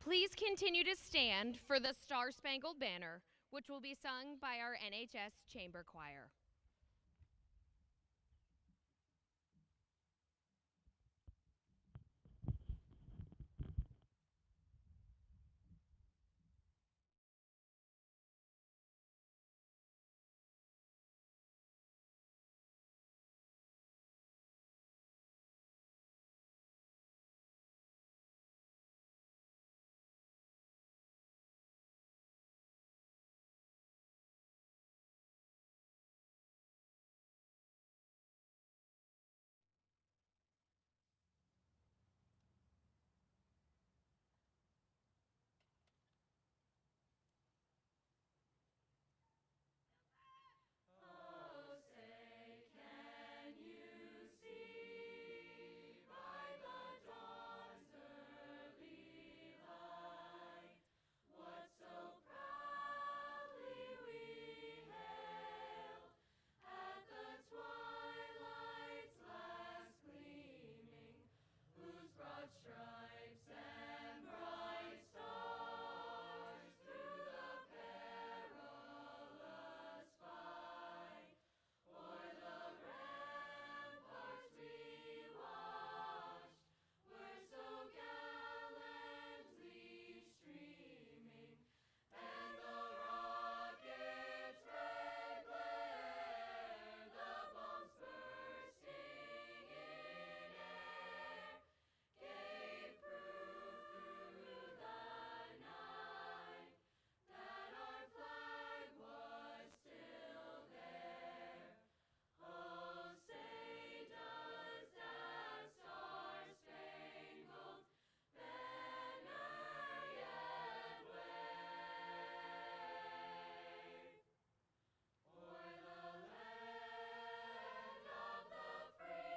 Please continue to stand for the Star Spangled Banner, which will be sung by our NHS Chamber Choir. Stripes and bright stars through the perilous fight, o'er the ramparts we watched, were so gallantly streaming, and the rocket's red glare, the bombs bursting in air, gave proof through the night that our flag was still there. Oh, say does that star-spangled banner yet wave o'er the land of the free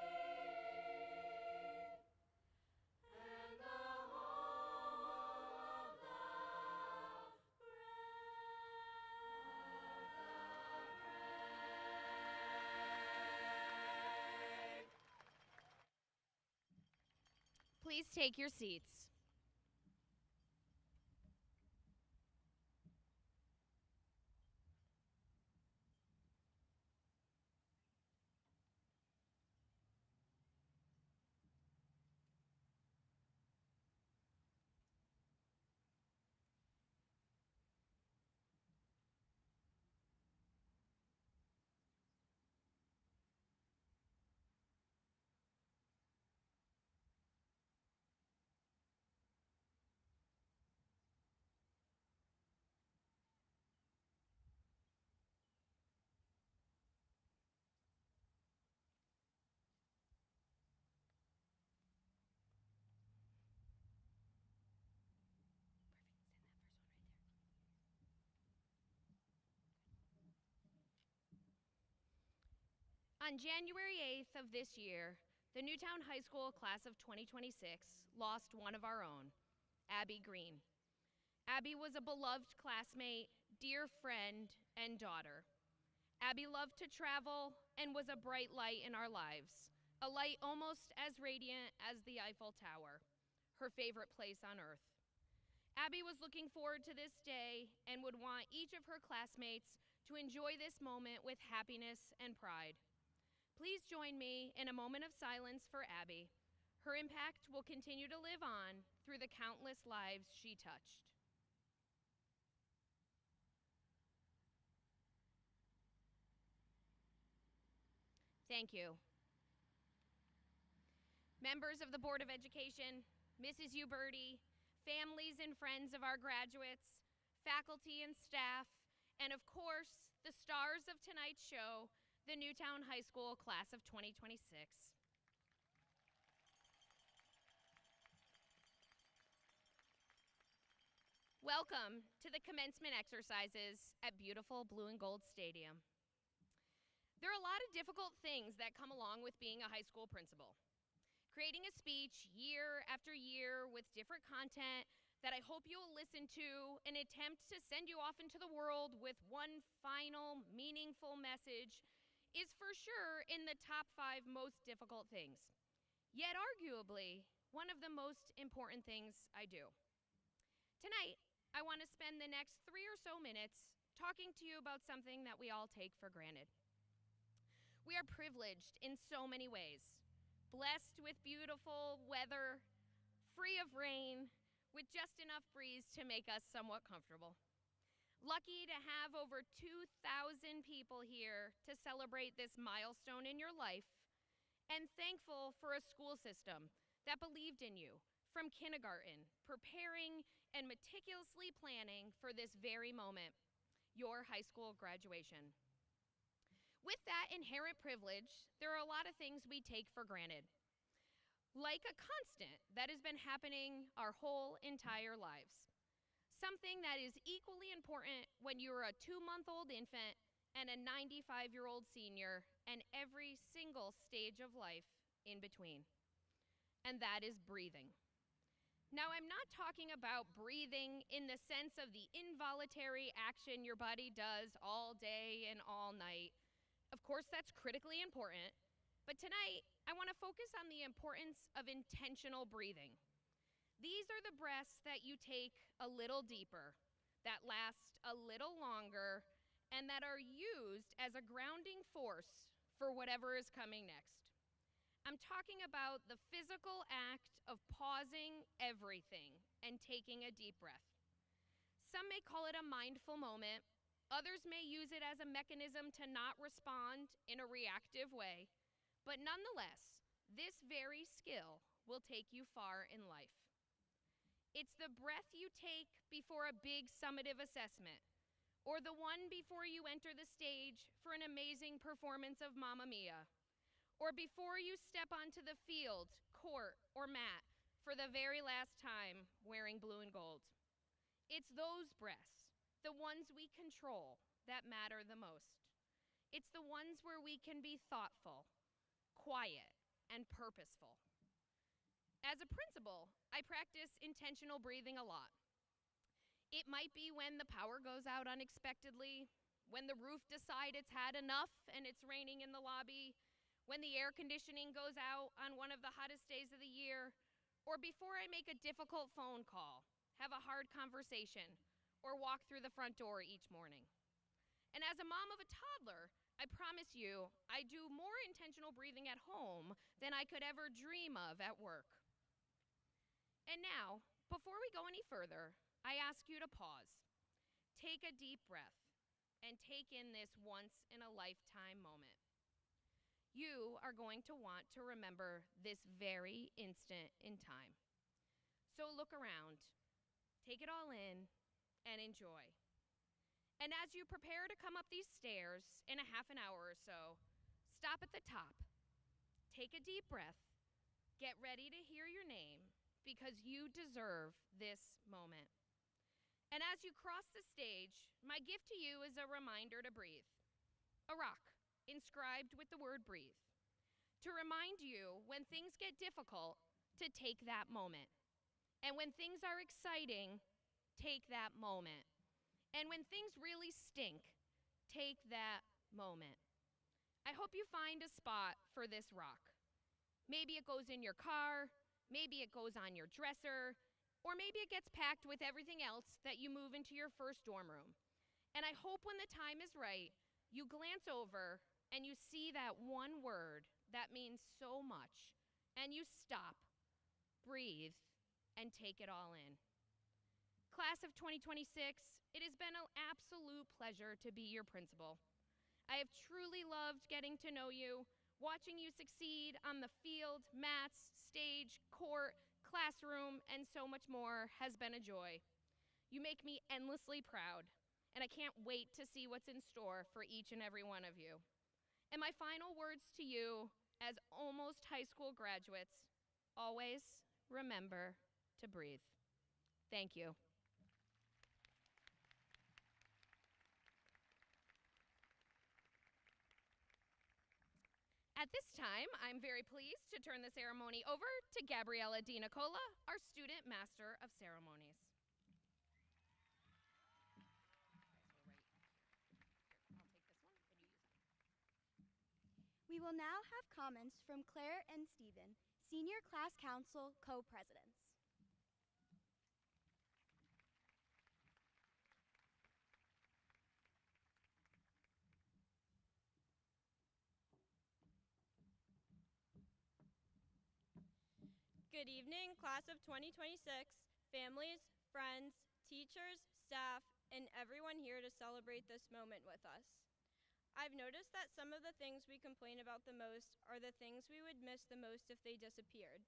and the home of the brave. Please take your seats. On January 8th of this year, the Newtown High School class of 2026 lost one of our own, Abby Green. Abby was a beloved classmate, dear friend, and daughter. Abby loved to travel and was a bright light in our lives, a light almost as radiant as the Eiffel Tower, her favorite place on earth. Abby was looking forward to this day and would want each of her classmates to enjoy this moment with happiness and pride. Please join me in a moment of silence for Abby. Her impact will continue to live on through the countless lives she touched. Thank you. Members of the Board of Education, Mrs. Uberti, families and friends of our graduates, faculty and staff, and of course, the stars of tonight's show, the Newtown High School class of 2026. Welcome to the commencement exercises at beautiful Blue and Gold Stadium. There are a lot of difficult things that come along with being a high school principal. Creating a speech year after year with different content that I hope you'll listen to, an attempt to send you off into the world with one final, meaningful message is for sure in the top 5 most difficult things. Yet arguably, one of the most important things I do. Tonight, I want to spend the next 3 or so minutes talking to you about something that we all take for granted. We are privileged in so many ways, blessed with beautiful weather, free of rain, with just enough breeze to make us somewhat comfortable. Lucky to have over 2,000 people here to celebrate this milestone in your life, and thankful for a school system that believed in you from kindergarten, preparing and meticulously planning for this very moment, your high school graduation. With that inherent privilege, there are a lot of things we take for granted, like a constant that has been happening our whole entire lives. Something that is equally important when you're a 2-month-old infant and a 95-year-old senior, and every single stage of life in between. And that is breathing. Now, I'm not talking about breathing in the sense of the involuntary action your body does all day and all night. Of course, that's critically important, but tonight, I want to focus on the importance of intentional breathing. These are the breaths that you take a little deeper, that last a little longer, and that are used as a grounding force for whatever is coming next. I'm talking about the physical act of pausing everything and taking a deep breath. Some may call it a mindful moment. Others may use it as a mechanism to not respond in a reactive way. But nonetheless, this very skill will take you far in life. It's the breath you take before a big summative assessment, or the one before you enter the stage for an amazing performance of Mamma Mia, or before you step onto the field, court, or mat for the very last time wearing blue and gold. It's those breaths, the ones we control, that matter the most. It's the ones where we can be thoughtful, quiet, and purposeful. As a principal, I practice intentional breathing a lot. It might be when the power goes out unexpectedly, when the roof decides it's had enough and it's raining in the lobby, when the air conditioning goes out on one of the hottest days of the year, or before I make a difficult phone call, have a hard conversation, or walk through the front door each morning. And as a mom of a toddler, I promise you, I do more intentional breathing at home than I could ever dream of at work. And now, before we go any further, I ask you to pause, take a deep breath, and take in this once-in-a-lifetime moment. You are going to want to remember this very instant in time. So look around, take it all in, and enjoy. And as you prepare to come up these stairs in a half an hour or so, stop at the top, take a deep breath, get ready to hear your name, because you deserve this moment. And as you cross the stage, my gift to you is a reminder to breathe. A rock inscribed with the word breathe. To remind you when things get difficult, to take that moment. And when things are exciting, take that moment. And when things really stink, take that moment. I hope you find a spot for this rock. Maybe it goes in your car, maybe it goes on your dresser, or maybe it gets packed with everything else that you move into your first dorm room. And I hope when the time is right, you glance over and you see that one word that means so much, and you stop, breathe, and take it all in. Class of 2026, it has been an absolute pleasure to be your principal. I have truly loved getting to know you, watching you succeed on the field, mats, stage, court, classroom, and so much more has been a joy. You make me endlessly proud, and I can't wait to see what's in store for each and every one of you. And my final words to you, as almost high school graduates, always remember to breathe. Thank you. At this time, I'm very pleased to turn the ceremony over to Gabriella DiNicola, our Student Master of Ceremonies. We will now have comments from Claire and Stephen, Senior Class Council co-presidents. Good evening, class of 2026, families, friends, teachers, staff, and everyone here to celebrate this moment with us. I've noticed that some of the things we complain about the most are the things we would miss the most if they disappeared.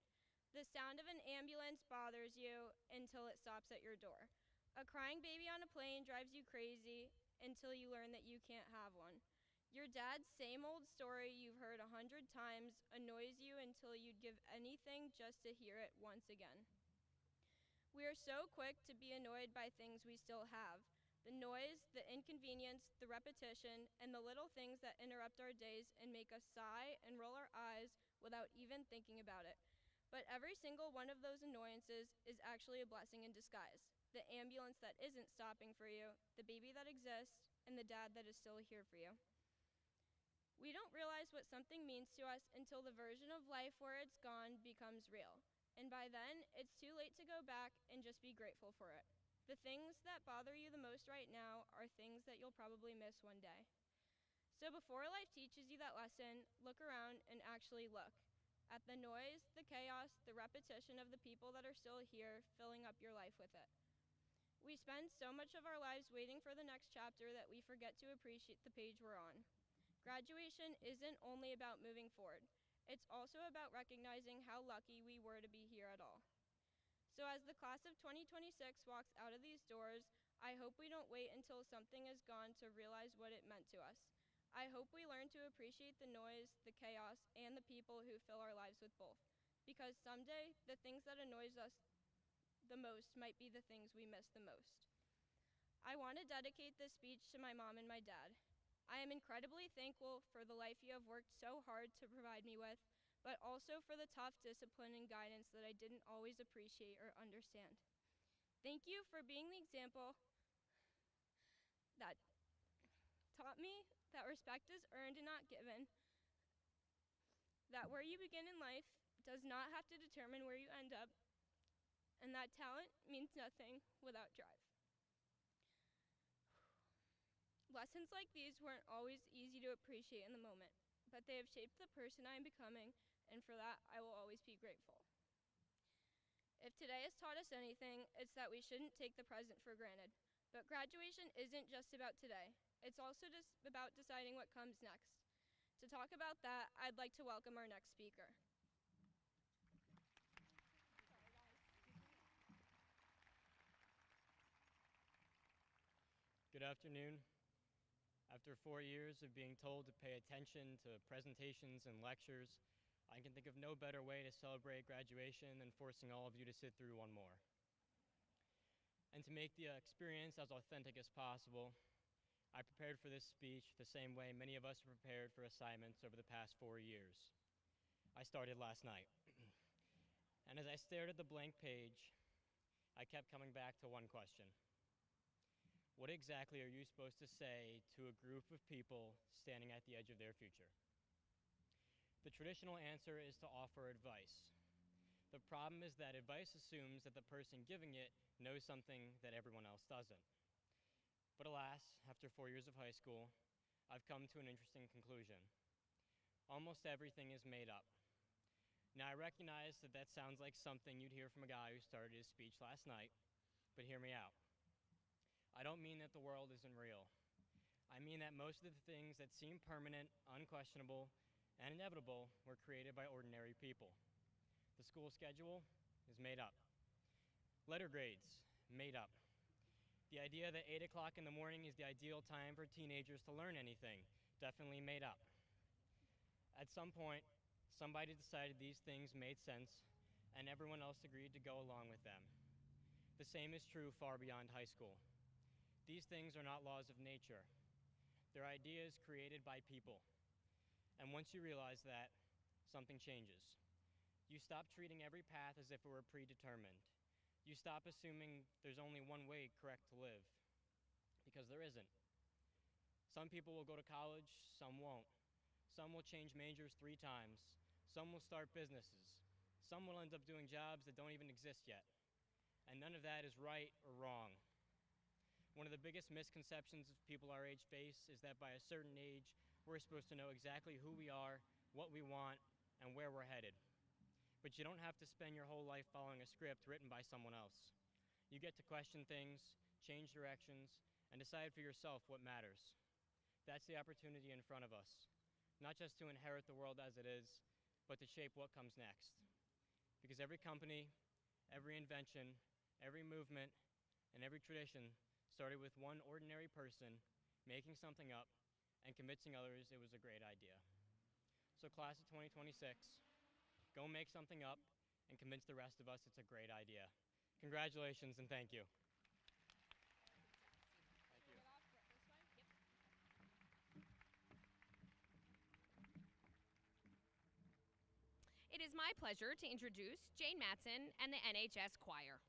The sound of an ambulance bothers you until it stops at your door. A crying baby on a plane drives you crazy until you learn that you can't have one. Your dad's same old story you've heard 100 times annoys you until you'd give anything just to hear it once again. We are so quick to be annoyed by things we still have. The noise, the inconvenience, the repetition, and the little things that interrupt our days and make us sigh and roll our eyes without even thinking about it. But every single one of those annoyances is actually a blessing in disguise. The ambulance that isn't stopping for you, the baby that exists, and the dad that is still here for you. We don't realize what something means to us until the version of life where it's gone becomes real. And by then, it's too late to go back and just be grateful for it. The things that bother you the most right now are things that you'll probably miss one day. So before life teaches you that lesson, look around and actually look at the noise, the chaos, the repetition of the people that are still here, filling up your life with it. We spend so much of our lives waiting for the next chapter that we forget to appreciate the page we're on. Graduation isn't only about moving forward. It's also about recognizing how lucky we were to be here at all. So as the class of 2026 walks out of these doors, I hope we don't wait until something is gone to realize what it meant to us. I hope we learn to appreciate the noise, the chaos, and the people who fill our lives with both. Because someday, the things that annoys us the most might be the things we miss the most. I want to dedicate this speech to my mom and my dad. I am incredibly thankful for the life you have worked so hard to provide me with, but also for the tough discipline and guidance that I didn't always appreciate or understand. Thank you for being the example that taught me that respect is earned and not given, that where you begin in life does not have to determine where you end up, and that talent means nothing without drive. Lessons like these weren't always easy to appreciate in the moment, but they have shaped the person I am becoming, and for that, I will always be grateful. If today has taught us anything, it's that we shouldn't take the present for granted. But graduation isn't just about today. It's also just about deciding what comes next. To talk about that, I'd like to welcome our next speaker. Good afternoon. After 4 years of being told to pay attention to presentations and lectures, I can think of no better way to celebrate graduation than forcing all of you to sit through one more. And to make the experience as authentic as possible, I prepared for this speech the same way many of us have prepared for assignments over the past 4 years. I started last night. And as I stared at the blank page, I kept coming back to one question. What exactly are you supposed to say to a group of people standing at the edge of their future? The traditional answer is to offer advice. The problem is that advice assumes that the person giving it knows something that everyone else doesn't. But alas, after 4 years of high school, I've come to an interesting conclusion. Almost everything is made up. Now I recognize that that sounds like something you'd hear from a guy who started his speech last night, but hear me out. I don't mean that the world isn't real. I mean that most of the things that seem permanent, unquestionable, and inevitable were created by ordinary people. The school schedule is made up. Letter grades, made up. The idea that 8 o'clock in the morning is the ideal time for teenagers to learn anything, definitely made up. At some point, somebody decided these things made sense, and everyone else agreed to go along with them. The same is true far beyond high school. These things are not laws of nature. They're ideas created by people. And once you realize that, something changes. You stop treating every path as if it were predetermined. You stop assuming there's only one way correct to live, because there isn't. Some people will go to college, some won't. Some will change majors 3 times. Some will start businesses. Some will end up doing jobs that don't even exist yet. And none of that is right or wrong. One of the biggest misconceptions people our age face is that by a certain age, we're supposed to know exactly who we are, what we want, and where we're headed. But you don't have to spend your whole life following a script written by someone else. You get to question things, change directions, and decide for yourself what matters. That's the opportunity in front of us, not just to inherit the world as it is, but to shape what comes next. Because every company, every invention, every movement, and every tradition started with one ordinary person making something up and convincing others it was a great idea. So class of 2026, go make something up and convince the rest of us it's a great idea. Congratulations and thank you. It is my pleasure to introduce Jane Matson and the NHS Choir.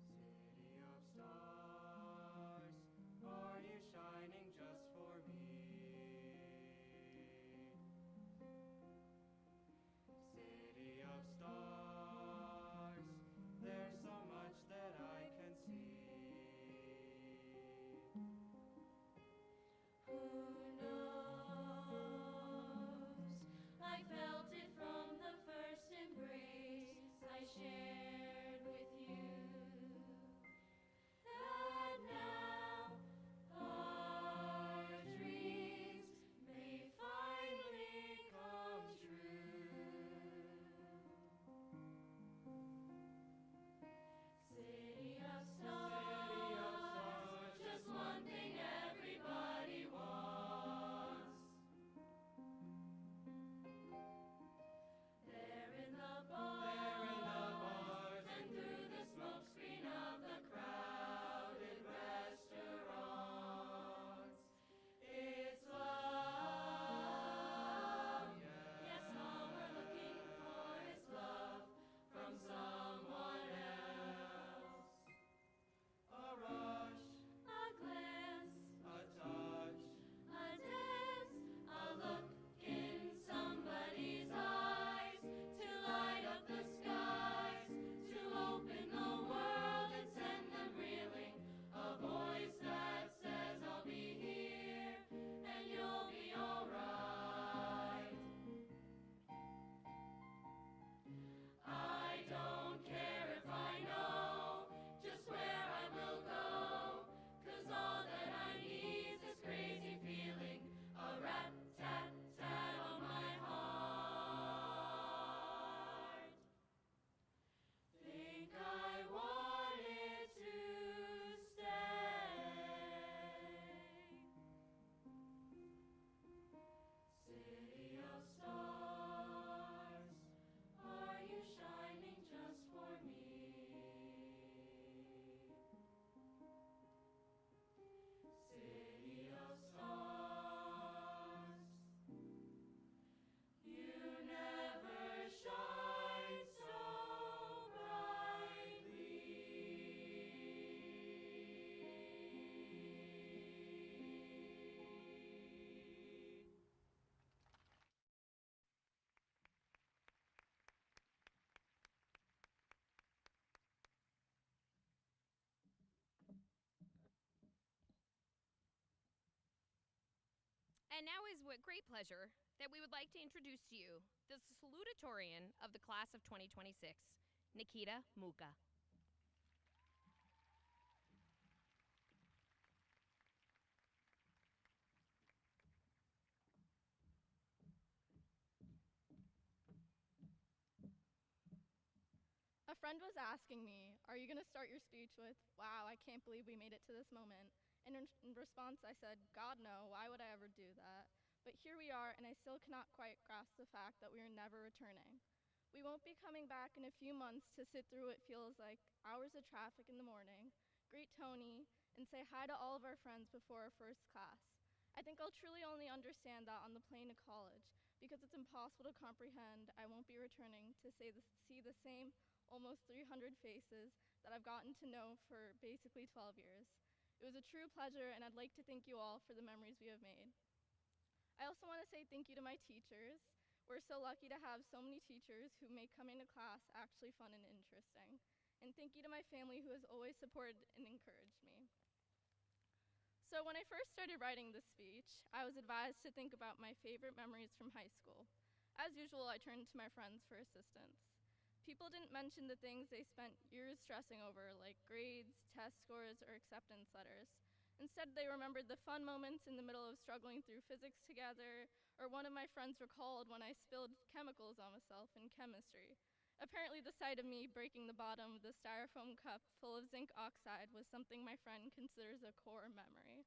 City of stars, are you shining just for me? City of stars, there's so much that I can see. Who knows? I felt it from the first embrace I shared with you. That now our dreams may finally come true. City of stars, just one thing everybody wants. There in the bars and through the smoke screen of the crowded restaurants. It's love. Yes, all we're looking for is love from someone else. A rush, A glance, a touch, a dance, a look in somebody's eyes to light up the skies, to open the world and send them reeling. A voice that says I'll be here and you'll be alright. I don't care if I know just where I will go, 'cause all that I need is this crazy feeling, a rat-tat-tat on my heart. Think I wanted to stay. City of stars, are you shining just for me? City of stars, you never shine so brightly. And now is with great pleasure that we would like to introduce to you the salutatorian of the class of 2026, Nikita Muka. friend was asking me, are you gonna start your speech with, wow, I can't believe we made it to this moment? And in response, I said, God, no, why would I ever do that? But here we are, and I still cannot quite grasp the fact that we are never returning. We won't be coming back in a few months to sit through what feels like hours of traffic in the morning, greet Tony, and say hi to all of our friends before our first class. I think I'll truly only understand that on the plane to college, because it's impossible to comprehend I won't be returning to see the same almost 300 faces that I've gotten to know for basically 12 years. It was a true pleasure, and I'd like to thank you all for the memories we have made. I also want to say thank you to my teachers. We're so lucky to have so many teachers who make coming to class actually fun and interesting. And thank you to my family who has always supported and encouraged me. So when I first started writing this speech, I was advised to think about my favorite memories from high school. As usual, I turned to my friends for assistance. People didn't mention the things they spent years stressing over, like grades, test scores, or acceptance letters. Instead, they remembered the fun moments in the middle of struggling through physics together, or one of my friends recalled when I spilled chemicals on myself in chemistry. Apparently, the sight of me breaking the bottom of the styrofoam cup full of zinc oxide was something my friend considers a core memory.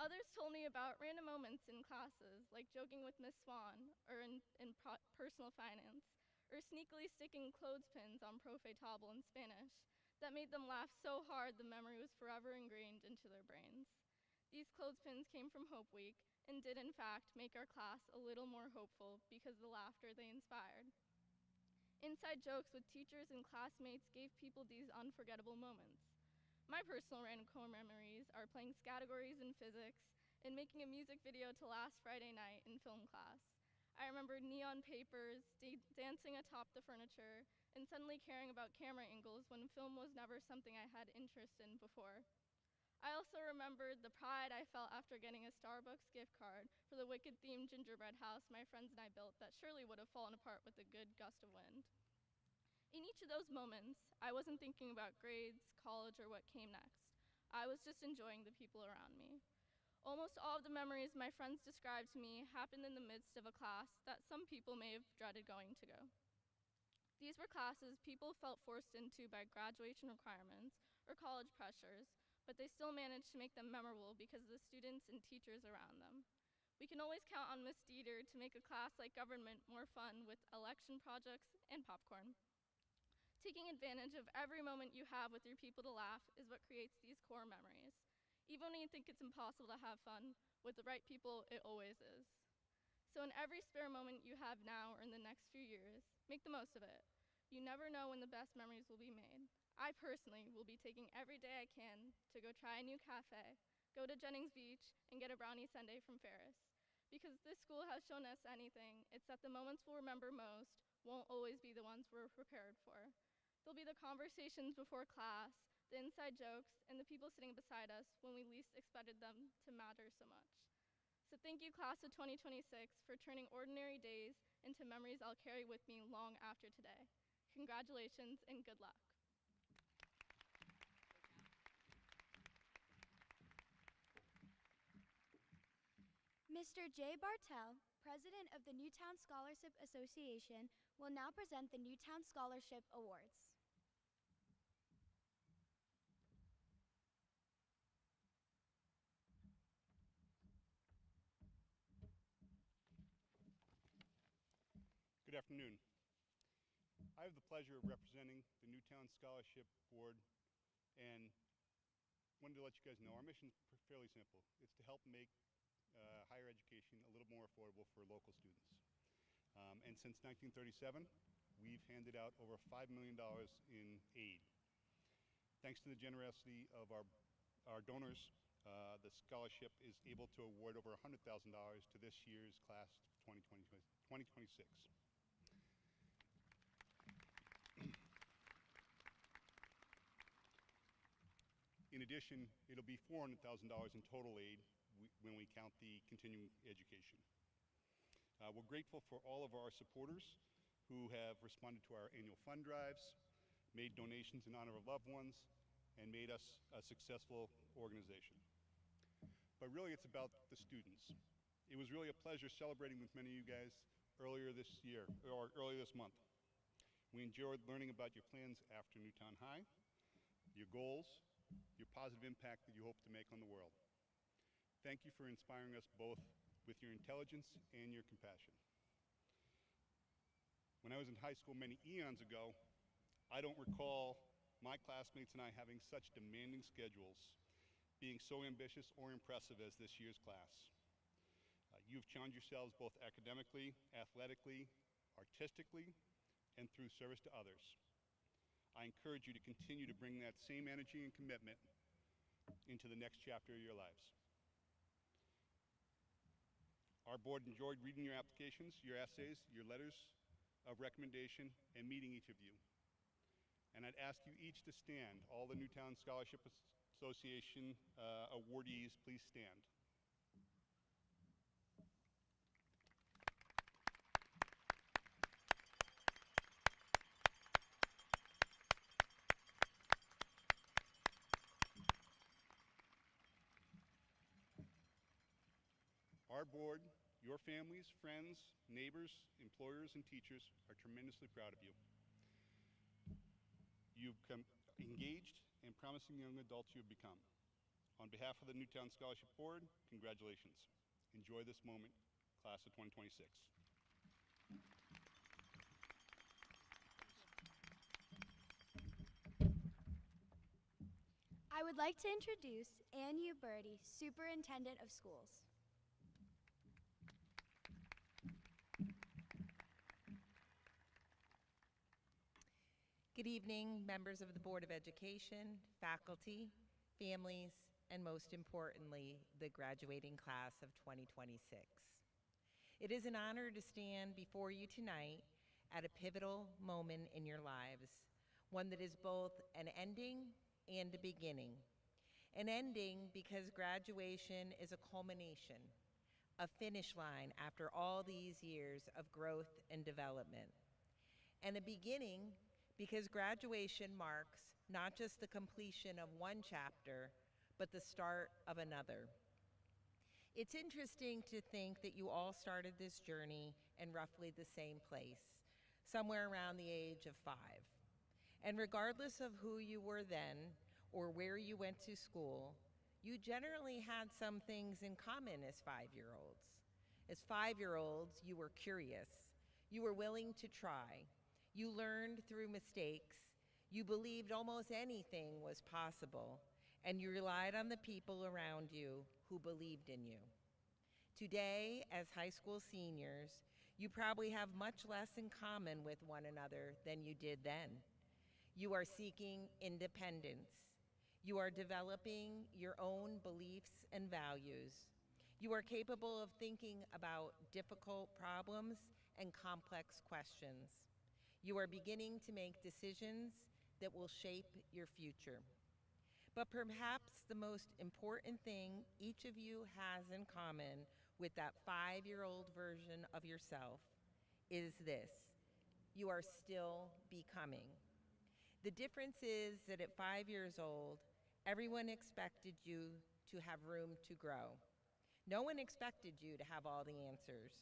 Others told me about random moments in classes, like joking with Miss Swan, or in personal finance, or sneakily sticking clothespins on profe table in Spanish that made them laugh so hard the memory was forever ingrained into their brains. These clothespins came from Hope Week and did in fact make our class a little more hopeful because of the laughter they inspired. Inside jokes with teachers and classmates gave people these unforgettable moments. My personal random core memories are playing categories in physics and making a music video to last Friday night in film class. I remember neon papers, dancing atop the furniture, and suddenly caring about camera angles when film was never something I had interest in before. I also remembered the pride I felt after getting a Starbucks gift card for the Wicked-themed gingerbread house my friends and I built that surely would have fallen apart with a good gust of wind. In each of those moments, I wasn't thinking about grades, college, or what came next. I was just enjoying the people around me. Almost all of the memories my friends described to me happened in the midst of a class that some people may have dreaded going to go. These were classes people felt forced into by graduation requirements or college pressures, but they still managed to make them memorable because of the students and teachers around them. We can always count on Miss Dieter to make a class like government more fun with election projects and popcorn. Taking advantage of every moment you have with your people to laugh is what creates these core memories. Even when you think it's impossible to have fun, with the right people, it always is. So in every spare moment you have now or in the next few years, make the most of it. You never know when the best memories will be made. I personally will be taking every day I can to go try a new cafe, go to Jennings Beach, and get a brownie sundae from Ferris. Because this school has shown us anything, it's that the moments we'll remember most won't always be the ones we're prepared for. There'll be the conversations before class, the inside jokes, and the people sitting beside us when we least expected them to matter so much. So thank you, class of 2026, for turning ordinary days into memories I'll carry with me long after today. Congratulations and good luck. Mr. Jay Bartell, President of the Newtown Scholarship Association, will now present the Newtown Scholarship Awards. Good afternoon. I have the pleasure of representing the Newtown Scholarship Board and wanted to let you guys know our mission is fairly simple. It's to help make higher education a little more affordable for local students. And since 1937, we've handed out over $5 million in aid. Thanks to the generosity of our donors, the scholarship is able to award over $100,000 to this year's class 2026. In addition, it'll be $400,000 in total aid when we count the continuing education. We're grateful for all of our supporters who have responded to our annual fund drives, made donations in honor of loved ones, and made us a successful organization. But really, it's about the students. It was really a pleasure celebrating with many of you guys earlier this year, or earlier this month. We enjoyed learning about your plans after Newtown High, your goals, your positive impact that you hope to make on the world. Thank you for inspiring us both with your intelligence and your compassion. When I was in high school many eons ago, I don't recall my classmates and I having such demanding schedules, being so ambitious or impressive as this year's class. You've challenged yourselves both academically, athletically, artistically, and through service to others. I encourage you to continue to bring that same energy and commitment into the next chapter of your lives. Our board enjoyed reading your applications, your essays, your letters of recommendation, and meeting each of you. And I'd ask you each to stand. All the Newtown Scholarship Association awardees, please stand. Our board, your families, friends, neighbors, employers, and teachers are tremendously proud of you. You've engaged and promising young adults you have become. On behalf of the Newtown Scholarship Board, congratulations. Enjoy this moment, class of 2026. I would like to introduce Ann Uberti, Superintendent of Schools. Good evening, members of the Board of Education, faculty, families, and most importantly, the graduating class of 2026. It is an honor to stand before you tonight at a pivotal moment in your lives, one that is both an ending and a beginning. An ending because graduation is a culmination, a finish line after all these years of growth and development. And a beginning because graduation marks not just the completion of one chapter, but the start of another. It's interesting to think that you all started this journey in roughly the same place, somewhere around the age of 5. And regardless of who you were then or where you went to school, you generally had some things in common as 5-year-olds. As 5-year-olds, you were curious, you were willing to try, you learned through mistakes, you believed almost anything was possible, and you relied on the people around you who believed in you. Today, as high school seniors, you probably have much less in common with one another than you did then. You are seeking independence. You are developing your own beliefs and values. You are capable of thinking about difficult problems and complex questions. You are beginning to make decisions that will shape your future. But perhaps the most important thing each of you has in common with that 5-year-old version of yourself is this: you are still becoming. The difference is that at 5 years old, everyone expected you to have room to grow. No one expected you to have all the answers.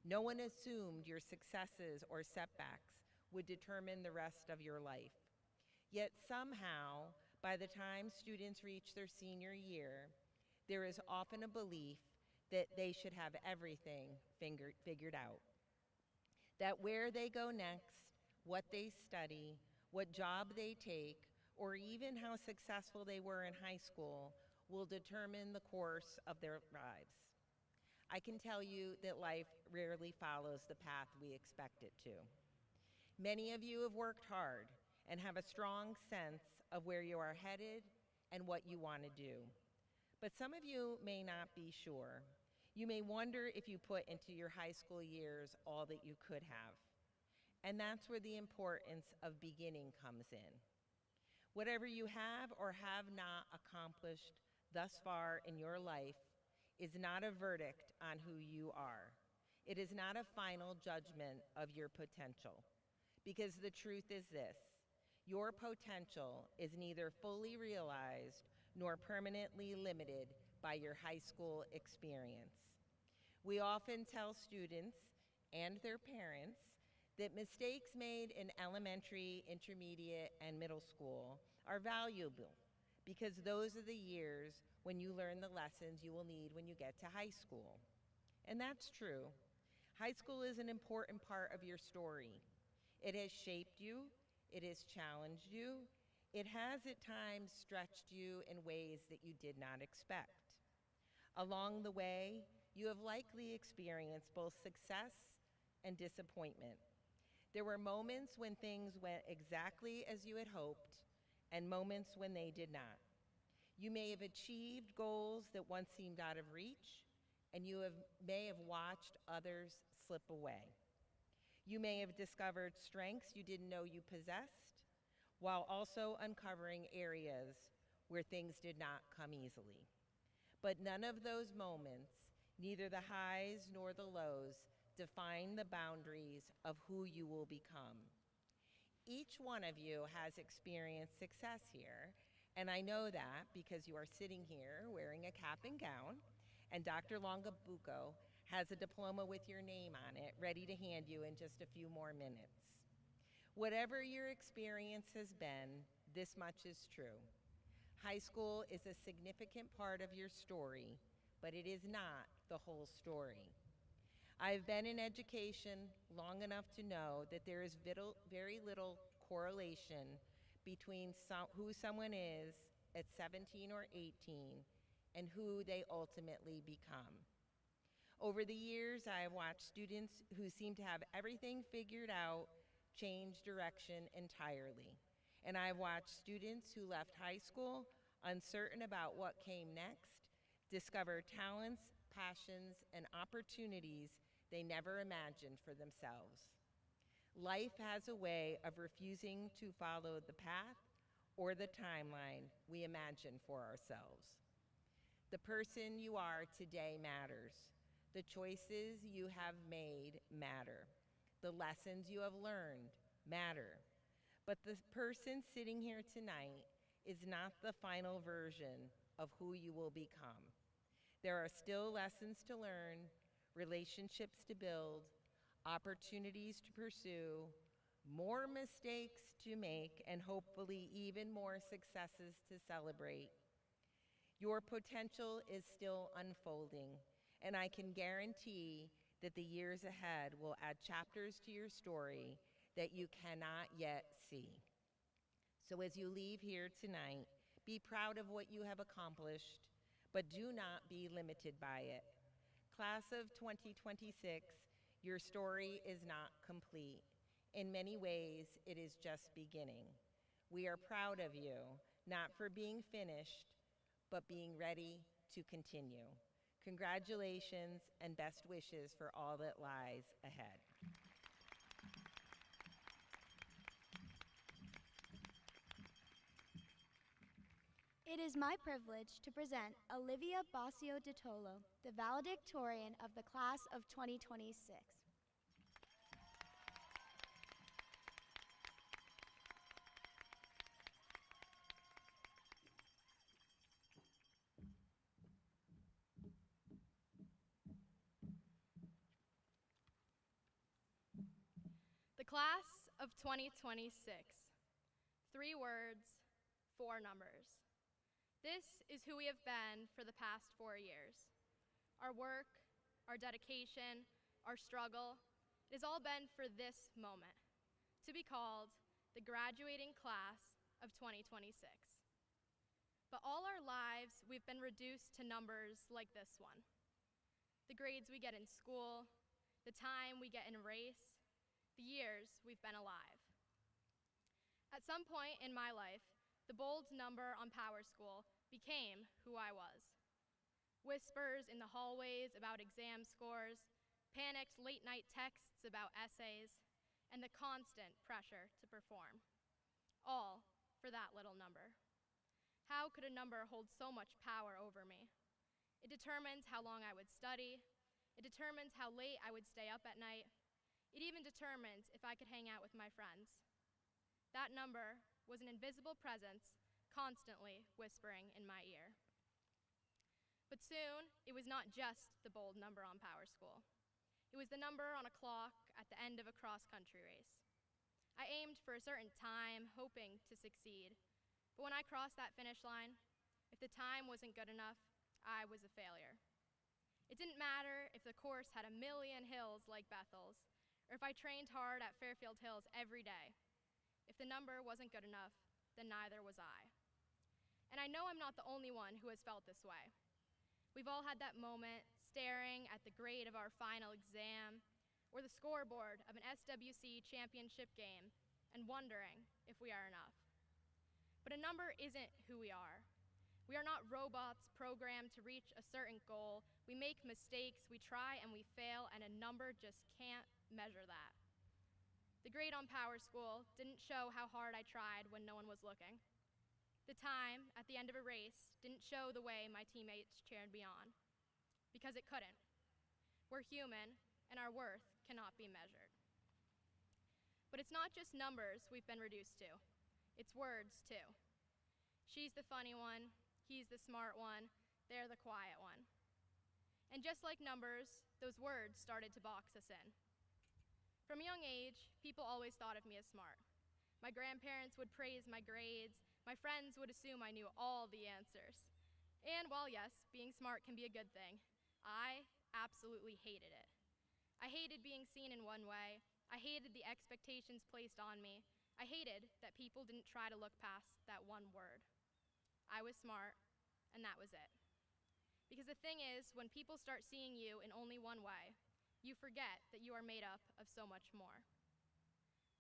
No one assumed your successes or setbacks would determine the rest of your life. Yet somehow, by the time students reach their senior year, there is often a belief that they should have everything figured out. That where they go next, what they study, what job they take, or even how successful they were in high school will determine the course of their lives. I can tell you that life rarely follows the path we expect it to. Many of you have worked hard and have a strong sense of where you are headed and what you want to do. But some of you may not be sure. You may wonder if you put into your high school years all that you could have. And that's where the importance of beginning comes in. Whatever you have or have not accomplished thus far in your life is not a verdict on who you are. It is not a final judgment of your potential. Because the truth is this: your potential is neither fully realized nor permanently limited by your high school experience. We often tell students and their parents that mistakes made in elementary, intermediate, and middle school are valuable because those are the years when you learn the lessons you will need when you get to high school. And that's true. High school is an important part of your story. It has shaped you, it has challenged you, it has at times stretched you in ways that you did not expect. Along the way, you have likely experienced both success and disappointment. There were moments when things went exactly as you had hoped, and moments when they did not. You may have achieved goals that once seemed out of reach, and may have watched others slip away. You may have discovered strengths you didn't know you possessed, while also uncovering areas where things did not come easily. But none of those moments, neither the highs nor the lows, define the boundaries of who you will become. Each one of you has experienced success here, and I know that because you are sitting here wearing a cap and gown, and Dr. Longabuco has a diploma with your name on it ready to hand you in just a few more minutes. Whatever your experience has been, this much is true. High school is a significant part of your story, but it is not the whole story. I've been in education long enough to know that there is very little correlation between who someone is at 17 or 18 and who they ultimately become. Over the years, I have watched students who seem to have everything figured out change direction entirely. And I've watched students who left high school uncertain about what came next, discover talents, passions, and opportunities they never imagined for themselves. Life has a way of refusing to follow the path or the timeline we imagine for ourselves. The person you are today matters. The choices you have made matter. The lessons you have learned matter. But the person sitting here tonight is not the final version of who you will become. There are still lessons to learn, relationships to build, opportunities to pursue, more mistakes to make, and hopefully even more successes to celebrate. Your potential is still unfolding, and I can guarantee that the years ahead will add chapters to your story that you cannot yet see. So as you leave here tonight, be proud of what you have accomplished, but do not be limited by it. Class of 2026, your story is not complete. In many ways, it is just beginning. We are proud of you, not for being finished, but being ready to continue. Congratulations and best wishes for all that lies ahead. It is my privilege to present Olivia Basio de Tolo, the valedictorian of the class of 2026. The class of 2026. 3 words, 4 numbers. This is who we have been for the past 4 years. Our work, our dedication, our struggle, it has all been for this moment, to be called the graduating class of 2026. But all our lives, we've been reduced to numbers like this one. The grades we get in school, the time we get in a race, the years we've been alive. At some point in my life, the bold number on Power School became who I was. Whispers in the hallways about exam scores, panicked late-night texts about essays, and the constant pressure to perform. All for that little number. How could a number hold so much power over me? It determines how long I would study. It determines how late I would stay up at night. It even determines if I could hang out with my friends. That number was an invisible presence constantly whispering in my ear. But soon, it was not just the bold number on Power School. It was the number on a clock at the end of a cross-country race. I aimed for a certain time, hoping to succeed. But when I crossed that finish line, if the time wasn't good enough, I was a failure. It didn't matter if the course had a million hills like Bethel's, or if I trained hard at Fairfield Hills every day. If the number wasn't good enough, then neither was I. And I know I'm not the only one who has felt this way. We've all had that moment staring at the grade of our final exam or the scoreboard of an SWC championship game and wondering if we are enough. But a number isn't who we are. We are not robots programmed to reach a certain goal. We make mistakes, we try and we fail, and a number just can't measure that. The grade on Power School didn't show how hard I tried when no one was looking. The time at the end of a race didn't show the way my teammates cheered me on, because it couldn't. We're human, and our worth cannot be measured. But it's not just numbers we've been reduced to. It's words, too. She's the funny one, he's the smart one, they're the quiet one. And just like numbers, those words started to box us in. From a young age, people always thought of me as smart. My grandparents would praise my grades, my friends would assume I knew all the answers. And while yes, being smart can be a good thing, I absolutely hated it. I hated being seen in one way. I hated the expectations placed on me. I hated that people didn't try to look past that one word. I was smart, and that was it. Because the thing is, when people start seeing you in only one way, you forget that you are made up of so much more.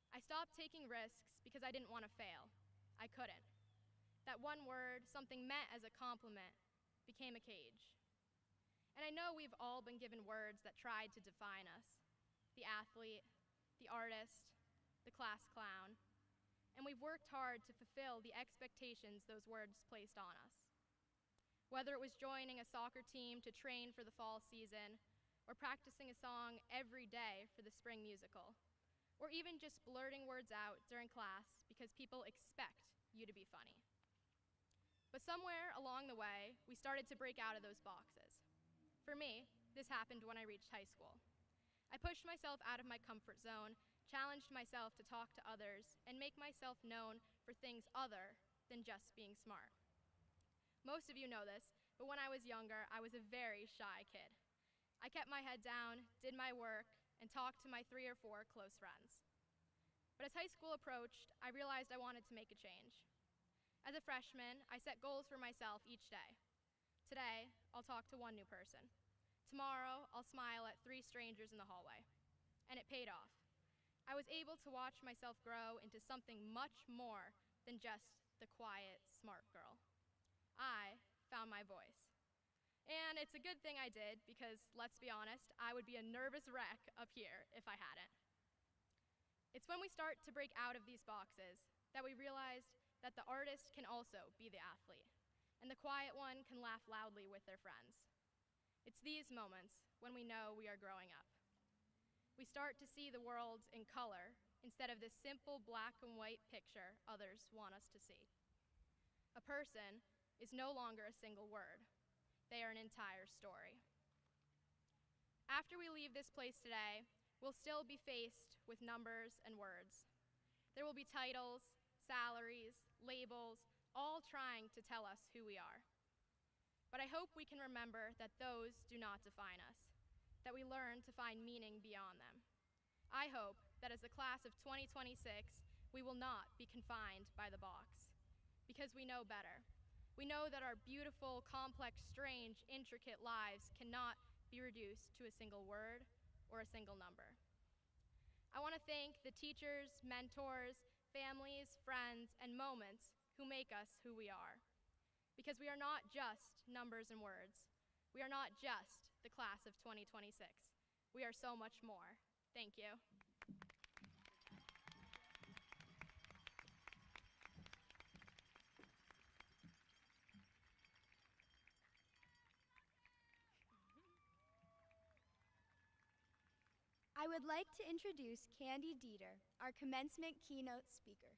I stopped taking risks because I didn't want to fail. I couldn't. That one word, something meant as a compliment, became a cage. And I know we've all been given words that tried to define us. The athlete, the artist, the class clown. And we've worked hard to fulfill the expectations those words placed on us. Whether it was joining a soccer team to train for the fall season, or practicing a song every day for the spring musical, or even just blurting words out during class because people expect you to be funny. But somewhere along the way, we started to break out of those boxes. For me, this happened when I reached high school. I pushed myself out of my comfort zone, challenged myself to talk to others, and make myself known for things other than just being smart. Most of you know this, but when I was younger, I was a very shy kid. I kept my head down, did my work, and talked to my 3 or 4 close friends. But as high school approached, I realized I wanted to make a change. As a freshman, I set goals for myself each day. Today, I'll talk to 1 new person. Tomorrow, I'll smile at 3 strangers in the hallway. And it paid off. I was able to watch myself grow into something much more than just the quiet, smart girl. I found my voice. And it's a good thing I did, because let's be honest, I would be a nervous wreck up here if I hadn't. It's when we start to break out of these boxes that we realize that the artist can also be the athlete, and the quiet one can laugh loudly with their friends. It's these moments when we know we are growing up. We start to see the world in color instead of this simple black and white picture others want us to see. A person is no longer a single word. They are an entire story. After we leave this place today, we'll still be faced with numbers and words. There will be titles, salaries, labels, all trying to tell us who we are. But I hope we can remember that those do not define us, that we learn to find meaning beyond them. I hope that as the class of 2026, we will not be confined by the box, because we know better. We know that our beautiful, complex, strange, intricate lives cannot be reduced to a single word or a single number. I want to thank the teachers, mentors, families, friends, and moments who make us who we are. Because we are not just numbers and words. We are not just the class of 2026. We are so much more. Thank you. I would like to introduce Candy Dieter, our commencement keynote speaker.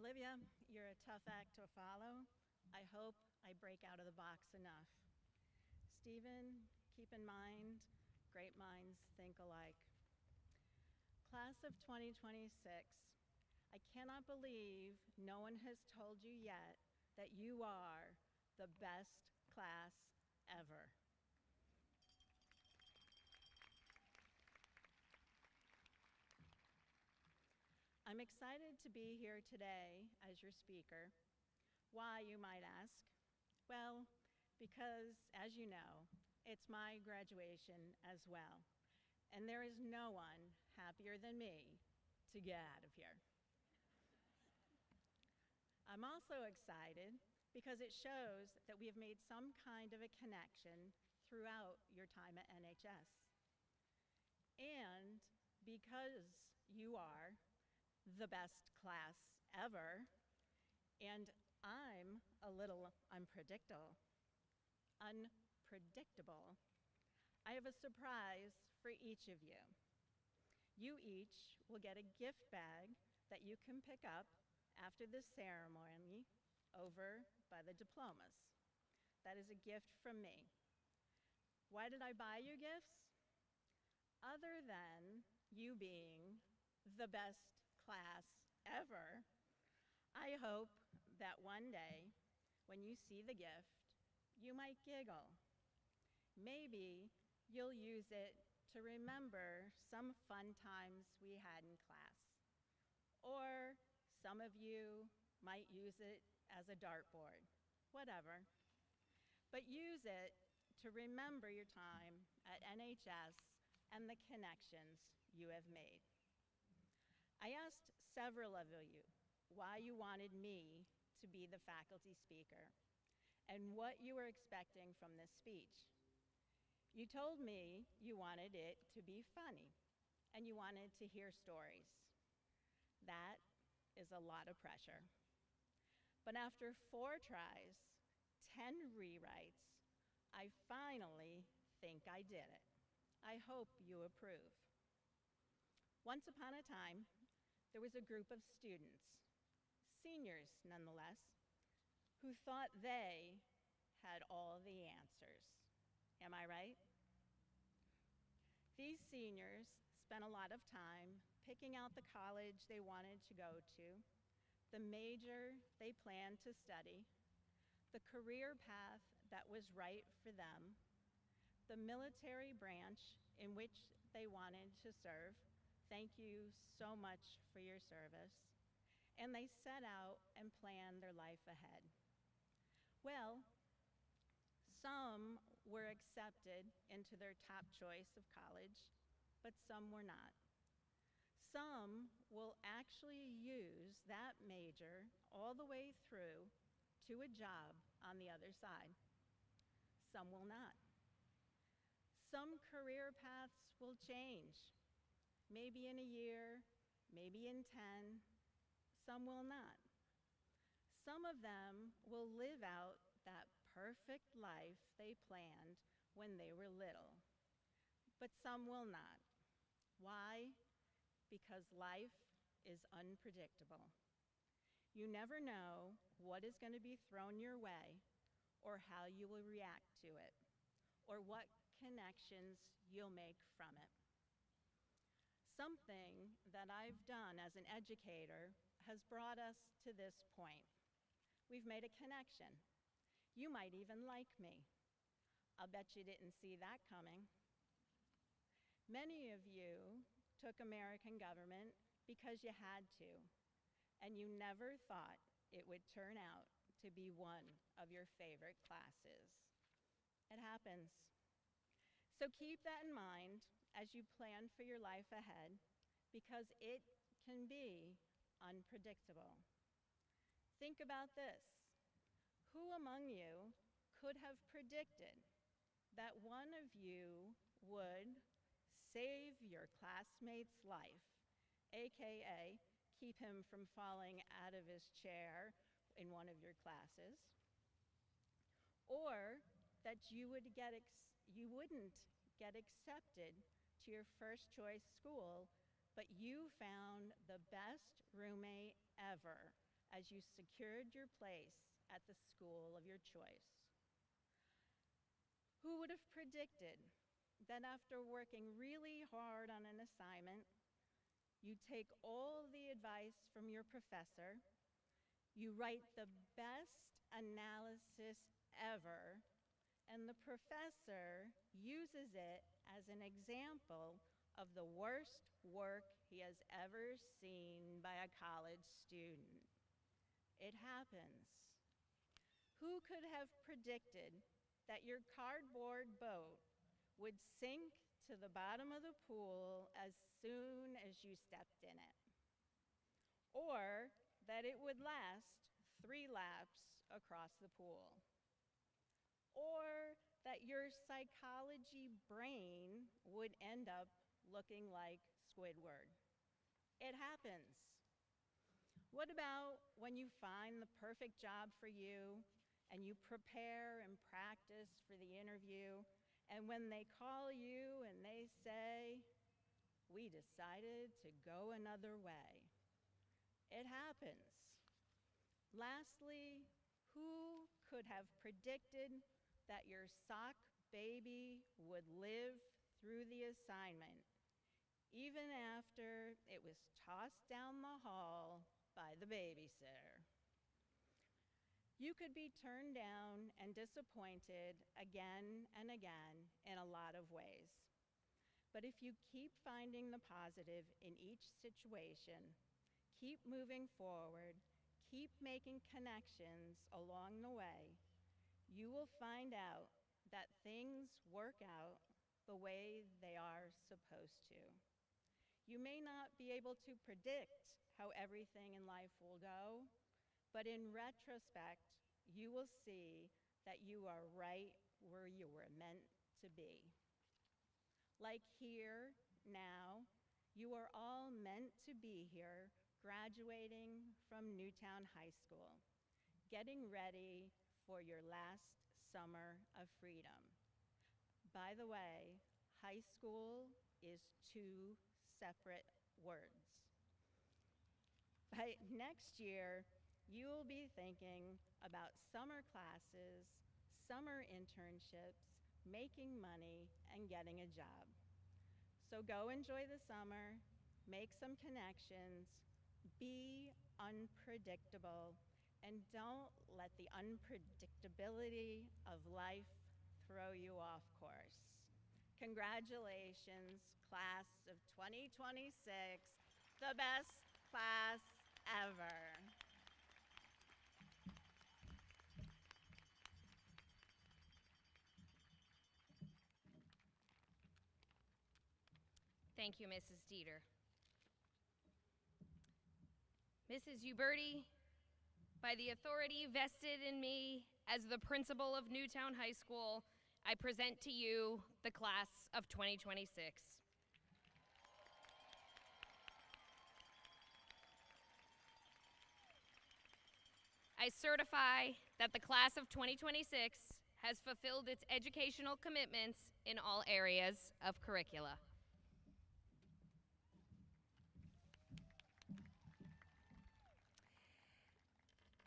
Olivia, you're a tough act to follow. I hope I break out of the box enough. Stephen, keep in mind, great minds think alike. Class of 2026, I cannot believe no one has told you yet that you are the best class ever. I'm excited to be here today as your speaker. Why, you might ask? Well, because, as you know, it's my graduation as well, and there is no one happier than me to get out of here. I'm also excited because it shows that we have made some kind of a connection throughout your time at NHS. And because you are the best class ever, and I'm a little unpredictable, I have a surprise for each of you. You each will get a gift bag that you can pick up after the ceremony over by the diplomas. That is a gift from me. Why did I buy you gifts? Other than you being the best class ever, I hope that one day, when you see the gift, you might giggle. Maybe you'll use it to remember some fun times we had in class. Or some of you might use it as a dartboard, whatever. But use it to remember your time at NHS and the connections you have made. I asked several of you why you wanted me to be the faculty speaker and what you were expecting from this speech. You told me you wanted it to be funny and you wanted to hear stories. That is a lot of pressure. But after 4 tries, 10 rewrites, I finally think I did it. I hope you approve. Once upon a time, there was a group of students, seniors nonetheless, who thought they had all the answers. Am I right? These seniors spent a lot of time picking out the college they wanted to go to, the major they planned to study, the career path that was right for them, the military branch in which they wanted to serve. Thank you so much for your service. And they set out and planned their life ahead. Well, some were accepted into their top choice of college, but some were not. Some will actually use that major all the way through to a job on the other side. Some will not. Some career paths will change. Maybe in a year, maybe in 10, some will not. Some of them will live out that perfect life they planned when they were little, but some will not. Why? Because life is unpredictable. You never know what is going to be thrown your way or how you will react to it or what connections you'll make from it. Something that I've done as an educator has brought us to this point. We've made a connection. You might even like me. I'll bet you didn't see that coming. Many of you took American government because you had to, and you never thought it would turn out to be one of your favorite classes. It happens. So keep that in mind as you plan for your life ahead, because it can be unpredictable. Think about this. Who among you could have predicted that one of you would save your classmate's life, aka keep him from falling out of his chair in one of your classes, or that you wouldn't get accepted to your first choice school, but you found the best roommate ever as you secured your place at the school of your choice. Who would have predicted that after working really hard on an assignment, you take all the advice from your professor, you write the best analysis ever, and the professor uses it as an example of the worst work he has ever seen by a college student. It happens. Who could have predicted that your cardboard boat would sink to the bottom of the pool as soon as you stepped in it? Or that it would last 3 laps across the pool? Or that your psychology brain would end up looking like Squidward? It happens. What about when you find the perfect job for you and you prepare and practice for the interview, and when they call you and they say, "We decided to go another way"? It happens. Lastly, who could have predicted that your sock baby would live through the assignment, even after it was tossed down the hall by the babysitter? You could be turned down and disappointed again and again in a lot of ways. But if you keep finding the positive in each situation, keep moving forward, keep making connections along the way, you will find out that things work out the way they are supposed to. You may not be able to predict how everything in life will go, but in retrospect, you will see that you are right where you were meant to be. Like here, now, you are all meant to be here, graduating from Newtown High School, getting ready for your last summer of freedom. By the way, high school is 2 separate words. By next year, you will be thinking about summer classes, summer internships, making money, and getting a job. So go enjoy the summer, make some connections, be unpredictable, and don't let the unpredictability of life throw you off course. Congratulations, class of 2026, the best class ever. Thank you, Mrs. Dieter. Mrs. Uberti, by the authority vested in me as the principal of Newtown High School, I present to you the class of 2026. I certify that the class of 2026 has fulfilled its educational commitments in all areas of curricula.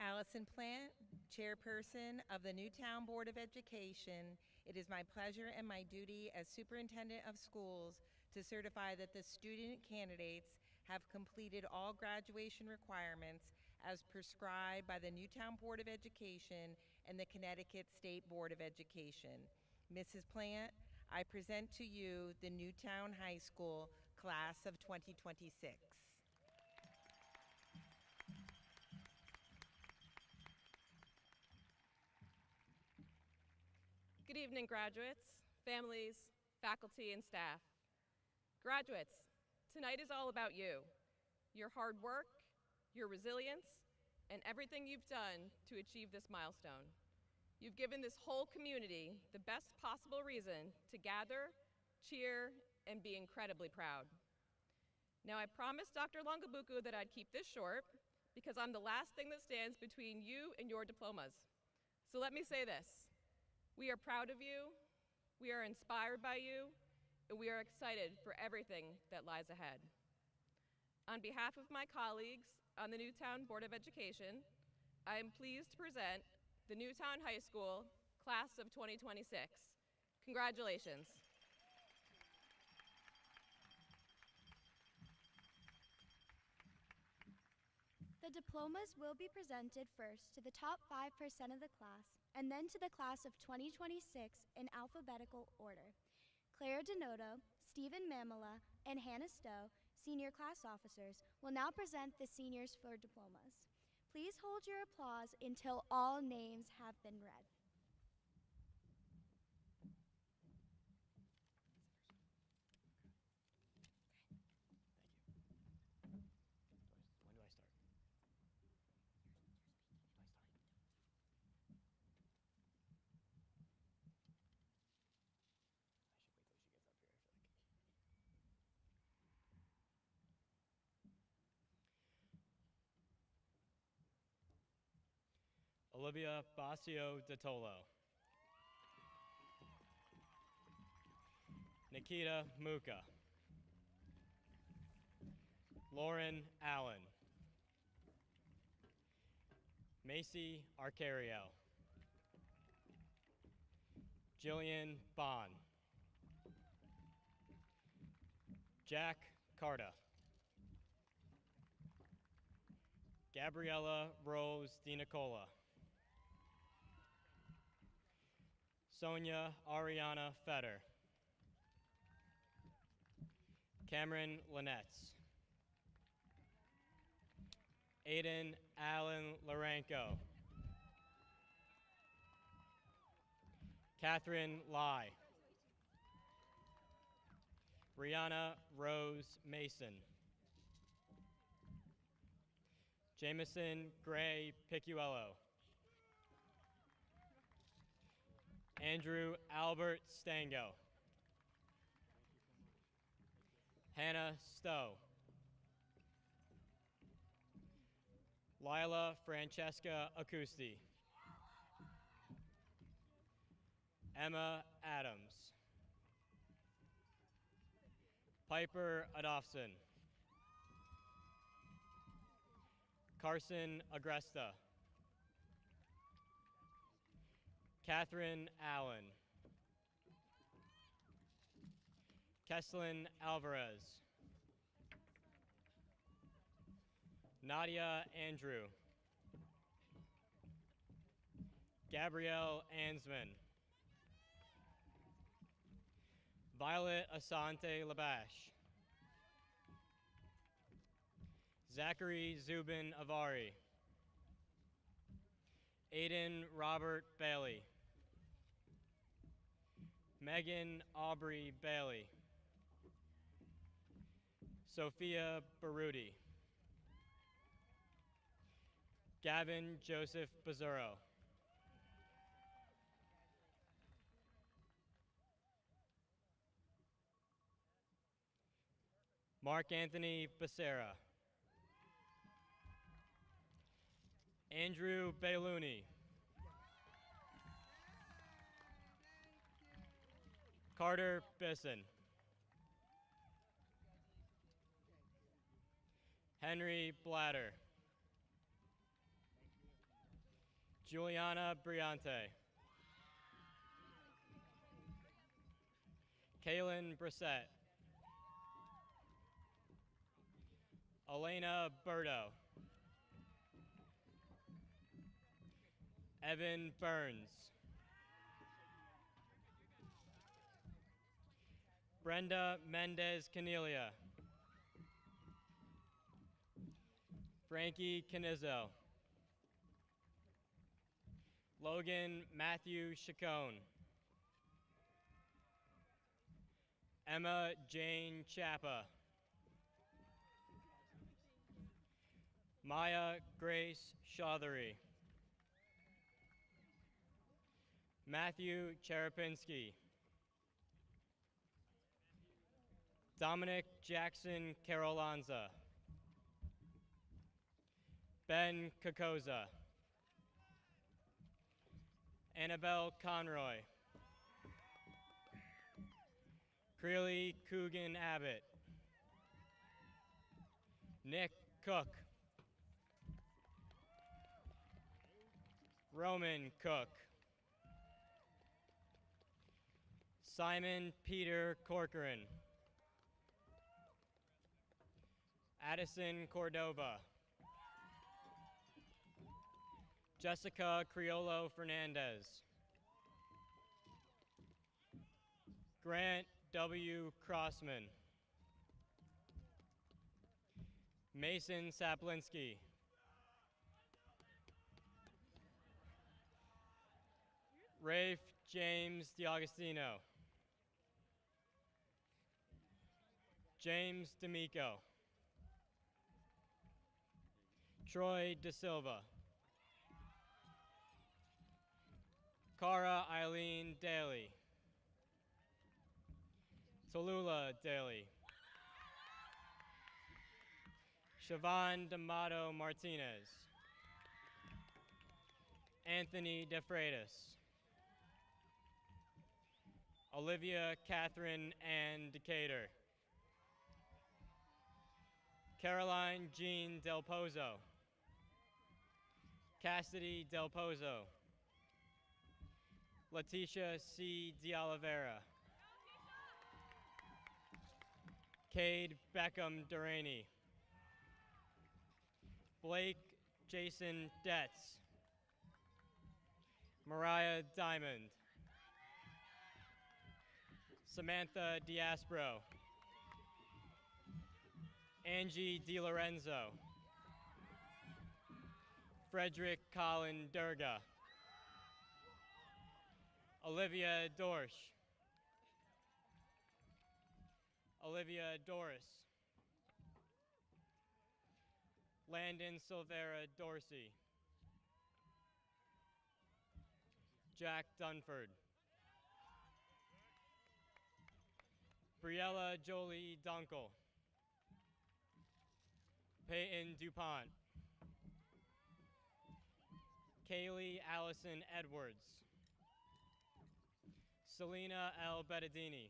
Allison Plant, Chairperson of the Newtown Board of Education, it is my pleasure and my duty as Superintendent of Schools to certify that the student candidates have completed all graduation requirements as prescribed by the Newtown Board of Education and the Connecticut State Board of Education. Mrs. Plant, I present to you the Newtown High School Class of 2026. Good evening, graduates, families, faculty, and staff. Graduates, tonight is all about you, your hard work, your resilience, and everything you've done to achieve this milestone. You've given this whole community the best possible reason to gather, cheer, and be incredibly proud. Now, I promised Dr. Longabuku that I'd keep this short because I'm the last thing that stands between you and your diplomas. So let me say this. We are proud of you, we are inspired by you, and we are excited for everything that lies ahead. On behalf of my colleagues, on the Newtown Board of Education, I am pleased to present the Newtown High School Class of 2026. Congratulations. The diplomas will be presented first to the top 5% of the class, and then to the class of 2026 in alphabetical order. Clara Denoto, Stephen Mamela, and Hannah Stowe, senior class officers, will now present the seniors for diplomas. Please hold your applause until all names have been read. Olivia Basio Dotolo. Nikita Muka. Lauren Allen. Macy Arcario. Jillian Bond. Jack Carta. Gabriella Rose DiNicola. Sonia Ariana Fetter. Cameron Linetz. Aiden Allen Larenko. Catherine Lai. Brianna Rose Mason. Jameson Gray Picciuello. Andrew Albert Stango. Hannah Stowe. Lila Francesca Accusti. Emma Adams. Piper Adolphson. Carson Agresta. Catherine Allen. Keslin Alvarez. Nadia Andrew. Gabrielle Ansman. Violet Asante Labash. Zachary Zubin Avari. Aiden Robert Bailey. Megan Aubrey Bailey. Sophia Baruti. Gavin Joseph Bazuro. Mark Anthony Becerra. Andrew Bailuni. Carter Bisson. Henry Blatter. Juliana Briante. Kaylin Brissett. Elena Burdo. Evan Burns. Brenda Mendez Canelia. Frankie Canizzo. Logan Matthew Chacon. Emma Jane Chappa. Maya Grace Chaudhary. Matthew Cherepinski. Dominic Jackson Carolanza. Ben Kokoza. Annabelle Conroy. Creely Coogan Abbott. Nick Cook. Roman Cook. Simon Peter Corcoran. Addison Cordova. Jessica Criollo Fernandez. Grant W. Crossman. Mason Saplinski. Rafe James D'Agostino. James D'Amico. Troy De Silva. Cara Eileen Daly. Tallulah Daly. Siobhan D'Amato Martinez. Anthony DeFreitas. Olivia Catherine Ann Decatur. Caroline Jean Del Pozo. Cassidy Del Pozo. Letitia C. D'Oliveira. Cade Beckham Duraney. Blake Jason Detz. Mariah Diamond. Samantha Diaspro. Angie DiLorenzo. Frederick Colin Durga. Olivia Dorsch. Olivia Doris. Landon Silvera Dorsey. Jack Dunford. Briella Jolie Dunkel. Peyton DuPont. Kaylee Allison Edwards. Selena L. Bettadini.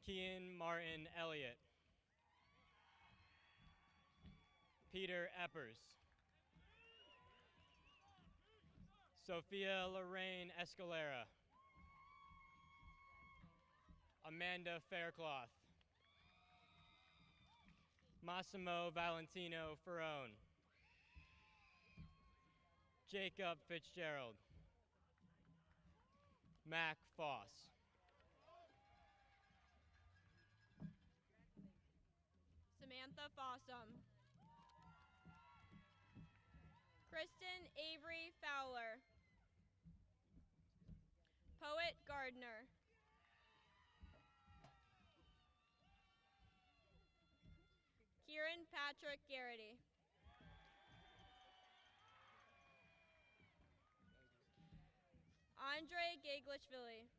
Kian Martin Elliott. Peter Eppers. Sophia Lorraine Escalera. Amanda Faircloth. Massimo Valentino Ferrone. Jacob Fitzgerald. Mac Foss. Samantha Fossum. Kristen Avery Fowler. Poet Gardner. Kieran Patrick Garrity. Andre Gaglishvili.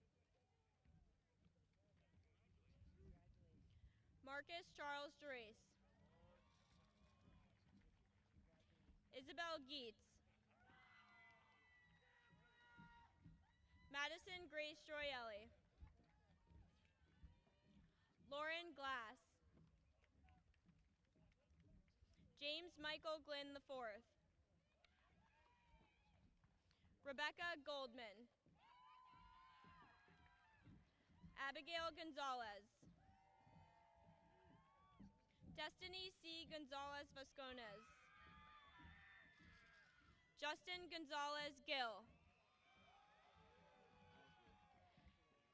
Marcus Charles Derace. Isabel Geets. Madison Grace Joyelli. Lauren Glass. James Michael Glynn IV. Rebecca Goldman. Abigail Gonzalez. Destiny C. Gonzalez Vascones. Justin Gonzalez Gill.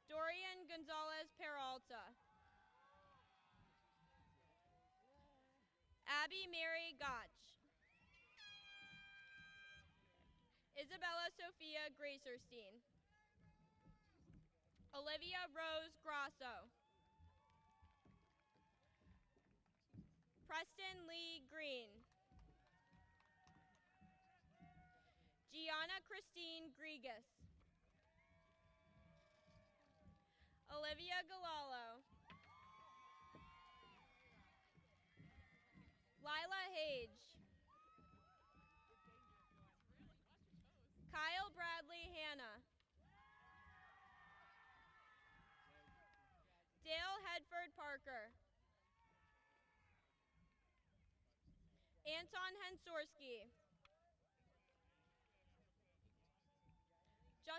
Dorian Gonzalez Peralta. Abby Mary Gotch. Isabella Sophia Gracerstein. Olivia Rose Grasso. Preston Lee Green. Gianna Christine Grigas. Olivia Galalo. Lila Hage. Kyle Bradley Hanna. Dale Hedford Parker. Anton Hensorski.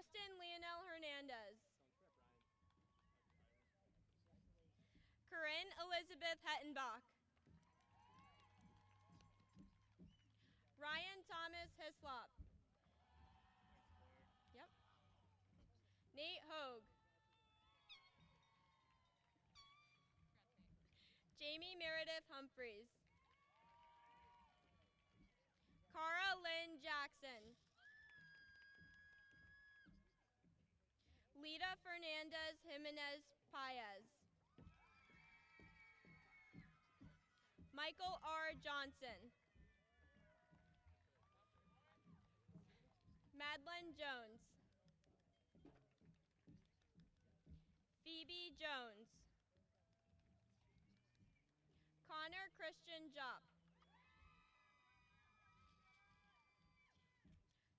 Justin Leonel Hernandez. Corinne Elizabeth Hettenbach. Ryan Thomas Hislop. Yep. Nate Hogue. Jamie Meredith Humphreys. Cara Lynn Jackson. Lita Fernandez Jimenez Paez. Michael R. Johnson. Madeline Jones. Phoebe Jones. Connor Christian Jopp.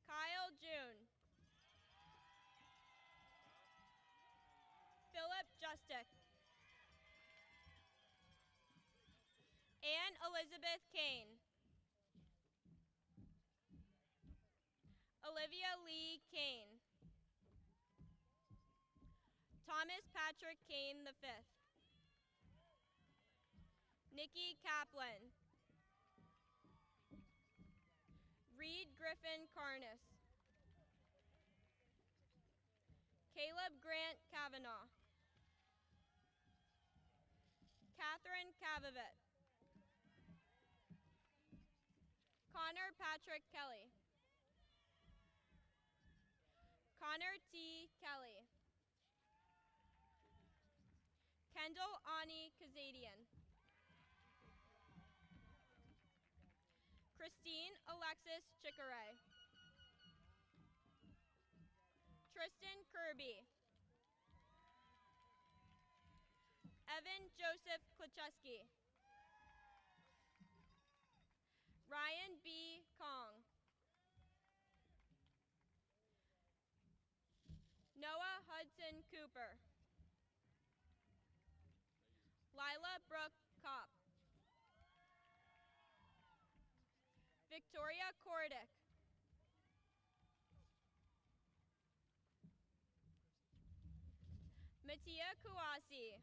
Kyle June. Philip Justick. Anne Elizabeth Kane. Olivia Lee Kane. Thomas Patrick Kane V. Nikki Kaplan. Reed Griffin Carnus. Caleb Grant Kavanaugh. Catherine Cavavit. Connor Patrick Kelly. Connor T. Kelly. Kendall Ani Kazadian. Christine Alexis Chickare. Tristan Kirby. Evan Joseph Klucheski. Ryan B. Kong. Noah Hudson Cooper. Lila Brooke Kopp. Victoria Kordick. Mattia Kouassi.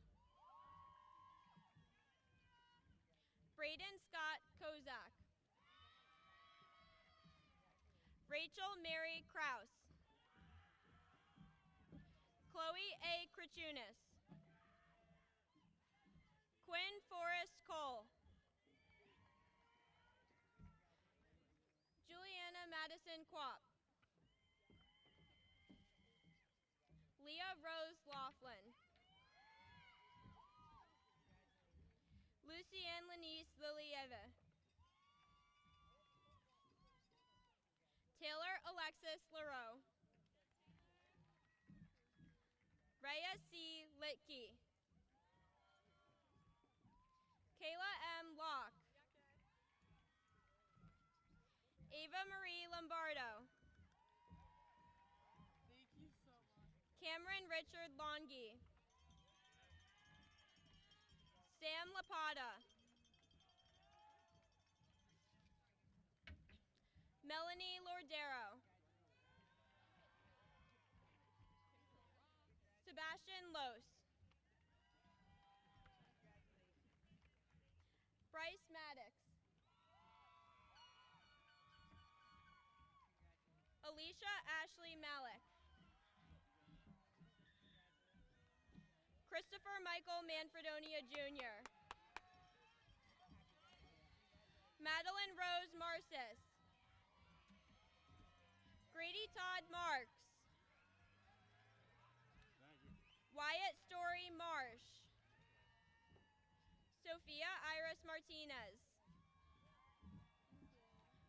Braden Scott Kozak. Rachel Mary Kraus. Chloe A. Krichunas. Quinn Forrest Cole. Juliana Madison Quap. Leah Rose Laughlin. Lucienne Lanice Lilieva. Taylor Alexis Leroux. Rhea C. Litke. Kayla M. Locke. Ava Marie Lombardo. Thank you so much. Cameron Richard Longi. Sam Lapata. Melanie Lordero. Sebastian Los. Bryce Maddox. Alicia Ashley Malik. Christopher Michael Manfredonia Jr. Madeline Rose Marcis. Grady Todd Marks. Wyatt Story Marsh. Sophia Iris Martinez.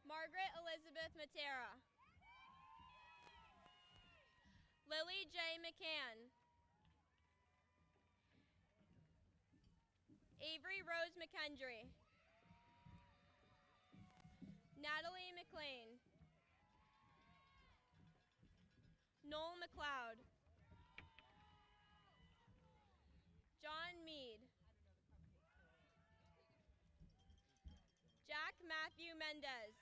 Margaret Elizabeth Matera. Lily J. McCann. Avery Rose McKendry. Natalie McLean. Noel McLeod. John Mead. Jack Matthew Mendez.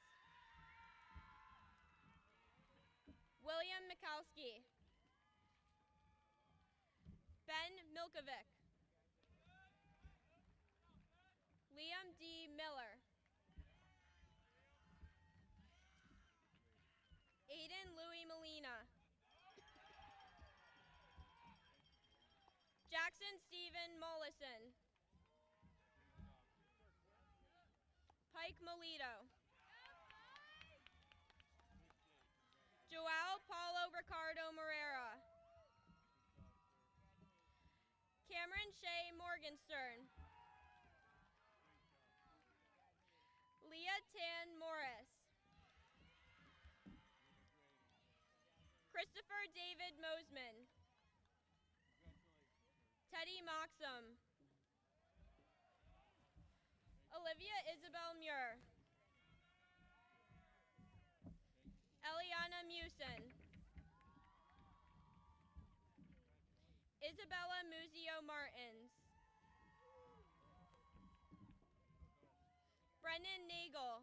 William Mikowski. Ben Milkovic. Liam D. Miller. Aiden Louis Molina. Jackson Stephen Mollison. Pike Molito. Joao Paulo Ricardo Morera. Cameron Shea Morgenstern. Leah Tan Morris. Christopher David Mosman. Teddy Moxham. Olivia Isabel Muir. Eliana Musin. Isabella Muzio Martins. Brennan Nagel.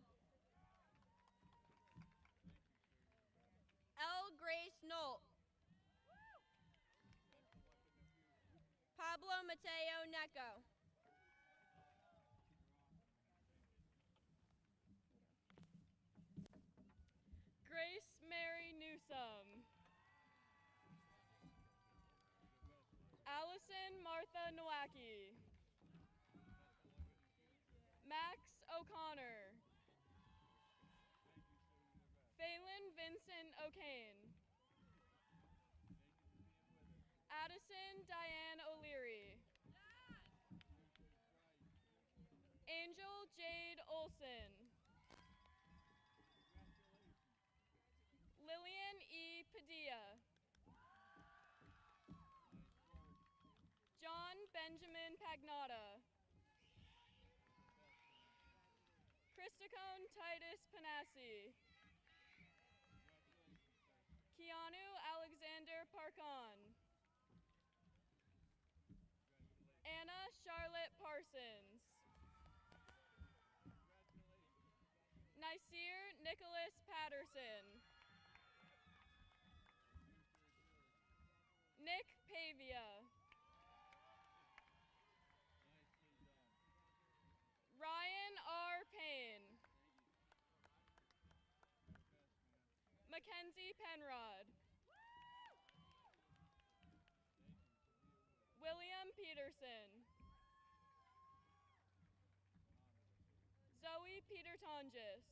L. Grace Nolt. Pablo Mateo Neco. Grace Mary Newsome. Allison Martha Nowacki. Max O'Connor. Phelan Vincent O'Kane. Addison Diane O'Leary. Angel Jade Olson. Lillian E. Padilla. John Benjamin Pagnotta. Christocone Titus Panassi. Keanu Alexander Parkon. Anna Charlotte Parsons. Niceer Nicholas Patterson. Nick Pavia. Ryan R. Payne. Mackenzie Penrod. William Peterson. Zoe Peter Tongis.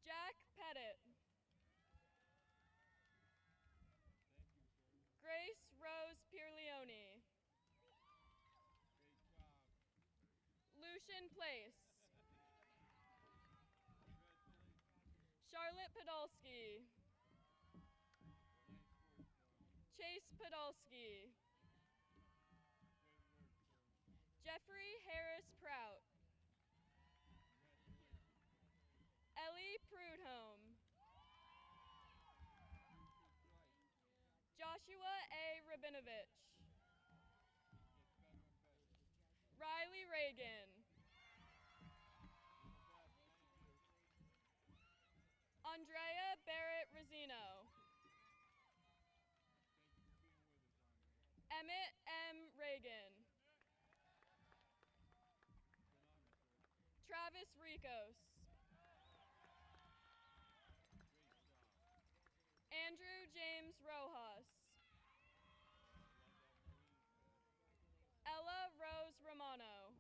Jack Pettit. Grace Rose Pierleone. Lucian Place. Charlotte Podolsky. Chase Podolsky. Jeffrey Harris Prout. Ellie Prudhomme. Joshua A. Rabinovich. Riley Reagan. Andrea Barrett Rosino. Emmett M. Reagan. Travis Ricos. Andrew James Rojas. Ella Rose Romano.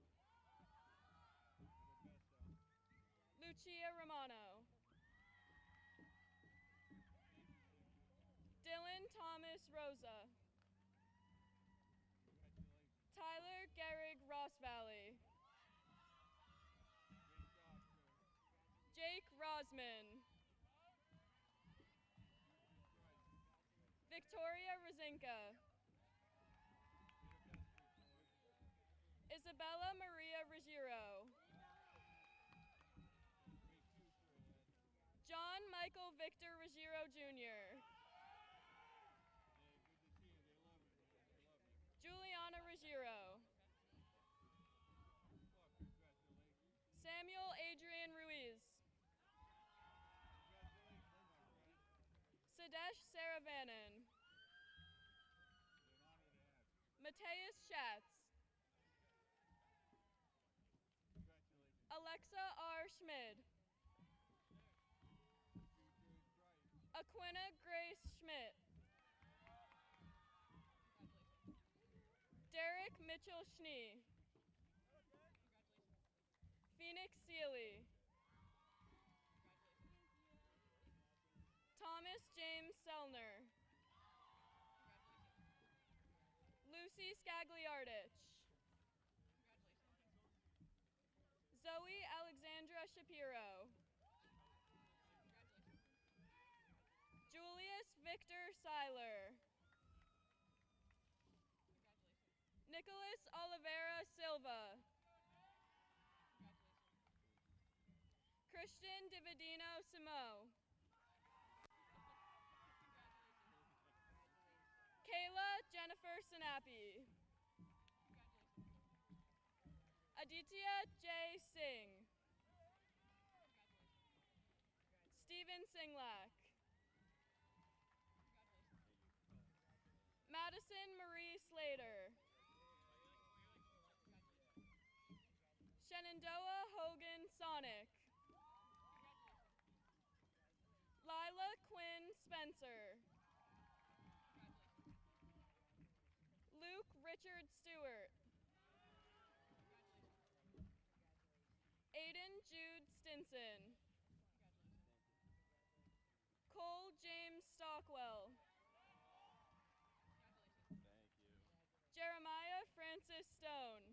Lucia Romano. Dylan Thomas Rosa. Tyler Gehrig Ross Valley. Jake Rosman. Victoria Rosinka. Isabella Maria Ruggiero. John Michael Victor Ruggiero Jr. Juliana Ruggiero. Samuel Adrian Ruiz. Sadesh Saravanan. Mateus Schatz. Alexa R. Schmid. Aquina Grace Schmidt. Derek Mitchell Schnee. Phoenix Seeley. Thomas James Selner. Lucy Scagliardich. Zoe Alexandra Shapiro. Julius Victor Seiler. Nicholas Oliveira Silva. Christian Dividino Simo. Kayla Jennifer Sinapi. Aditya J. Singh. Stephen Singlak. Madison Marie Slater. Shenandoah Hogan Sonic. Lila Quinn Spencer. Luke Richard Stewart. Aiden Jude Stinson. Cole James Stockwell. Jeremiah Francis Stone.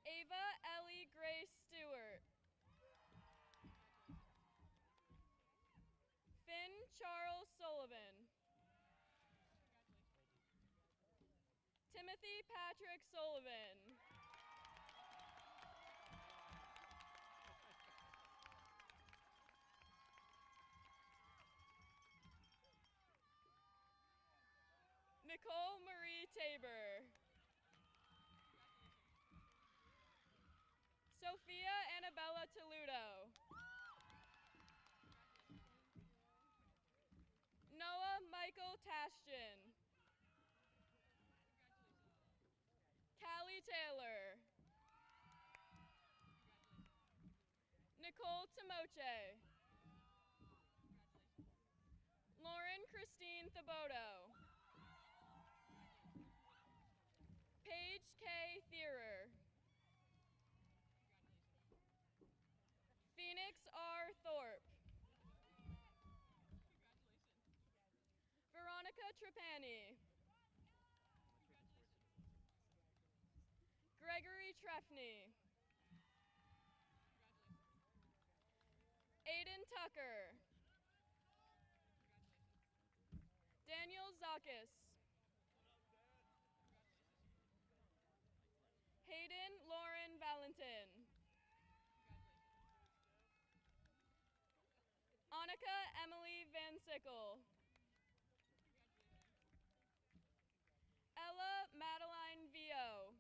Ava Ellie Grace Stewart. Finn Charles Sullivan. Timothy Patrick Sullivan. Nicole Marie Tabor. Sophia Annabella Toludo. Noah Michael Tashjian. Callie Taylor. Nicole Timoche. Lauren Christine Thibodeau. Paige K. Thierer. Phoenix R. Thorpe. Veronica Trapani. Gregory Trefny. Aiden Tucker. Daniel Zakis. Hayden Lauren Valentin. Annika Emily Van Sickle. Ella Madeline Vio.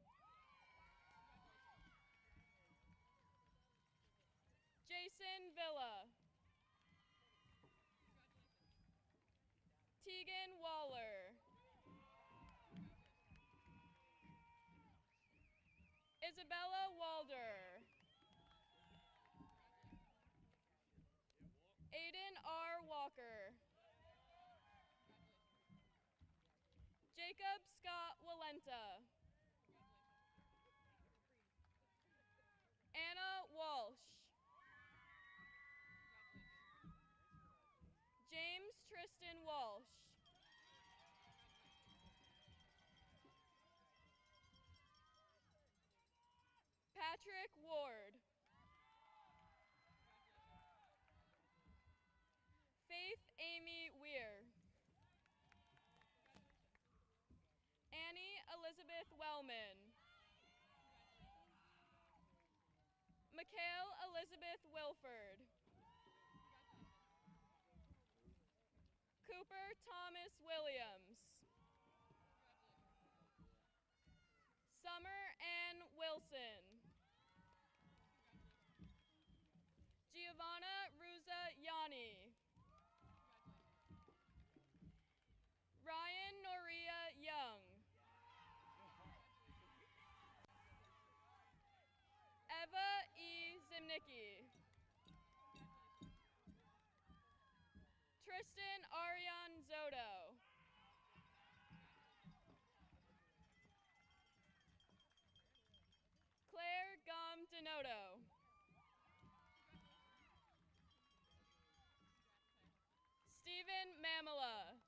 Jason Villa. Tegan Waller. Isabella Walder. Aiden R. Walker. Jacob Scott Walenta. Anna Walsh. James Tristan Walsh. Patrick Ward. Faith Amy Weir. Annie Elizabeth Wellman. Mikhail Elizabeth Wilford. Cooper Thomas Williams. Summer Ann Wilson. Giovanna Ruza Yanni. Nikki. Tristan Arian Zoto. Claire Gom Denoto. Stephen Mamela.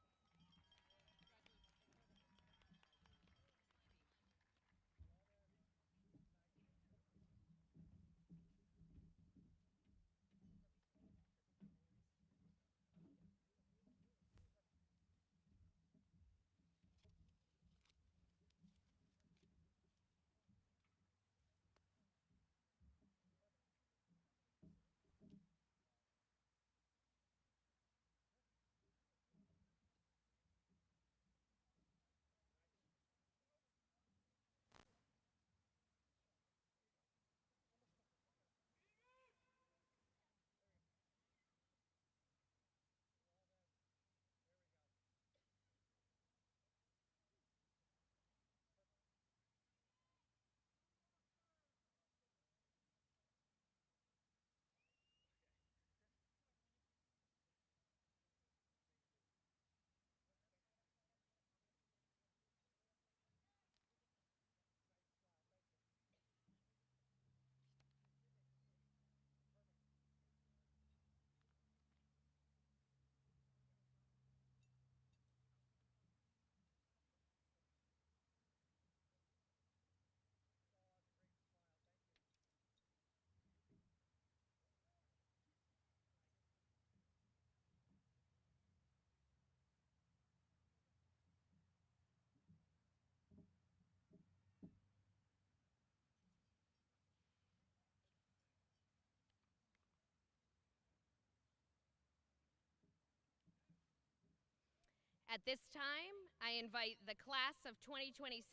At this time, I invite the class of 2026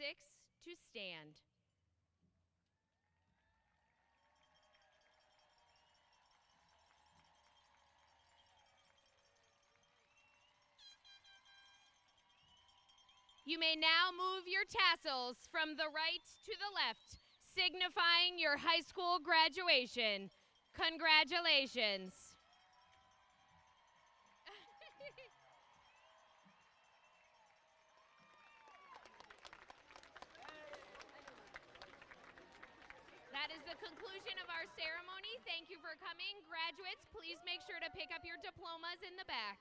to stand. You may now move your tassels from the right to the left, signifying your high school graduation. Congratulations. That is the conclusion of our ceremony. Thank you for coming. Graduates, please make sure to pick up your diplomas in the back.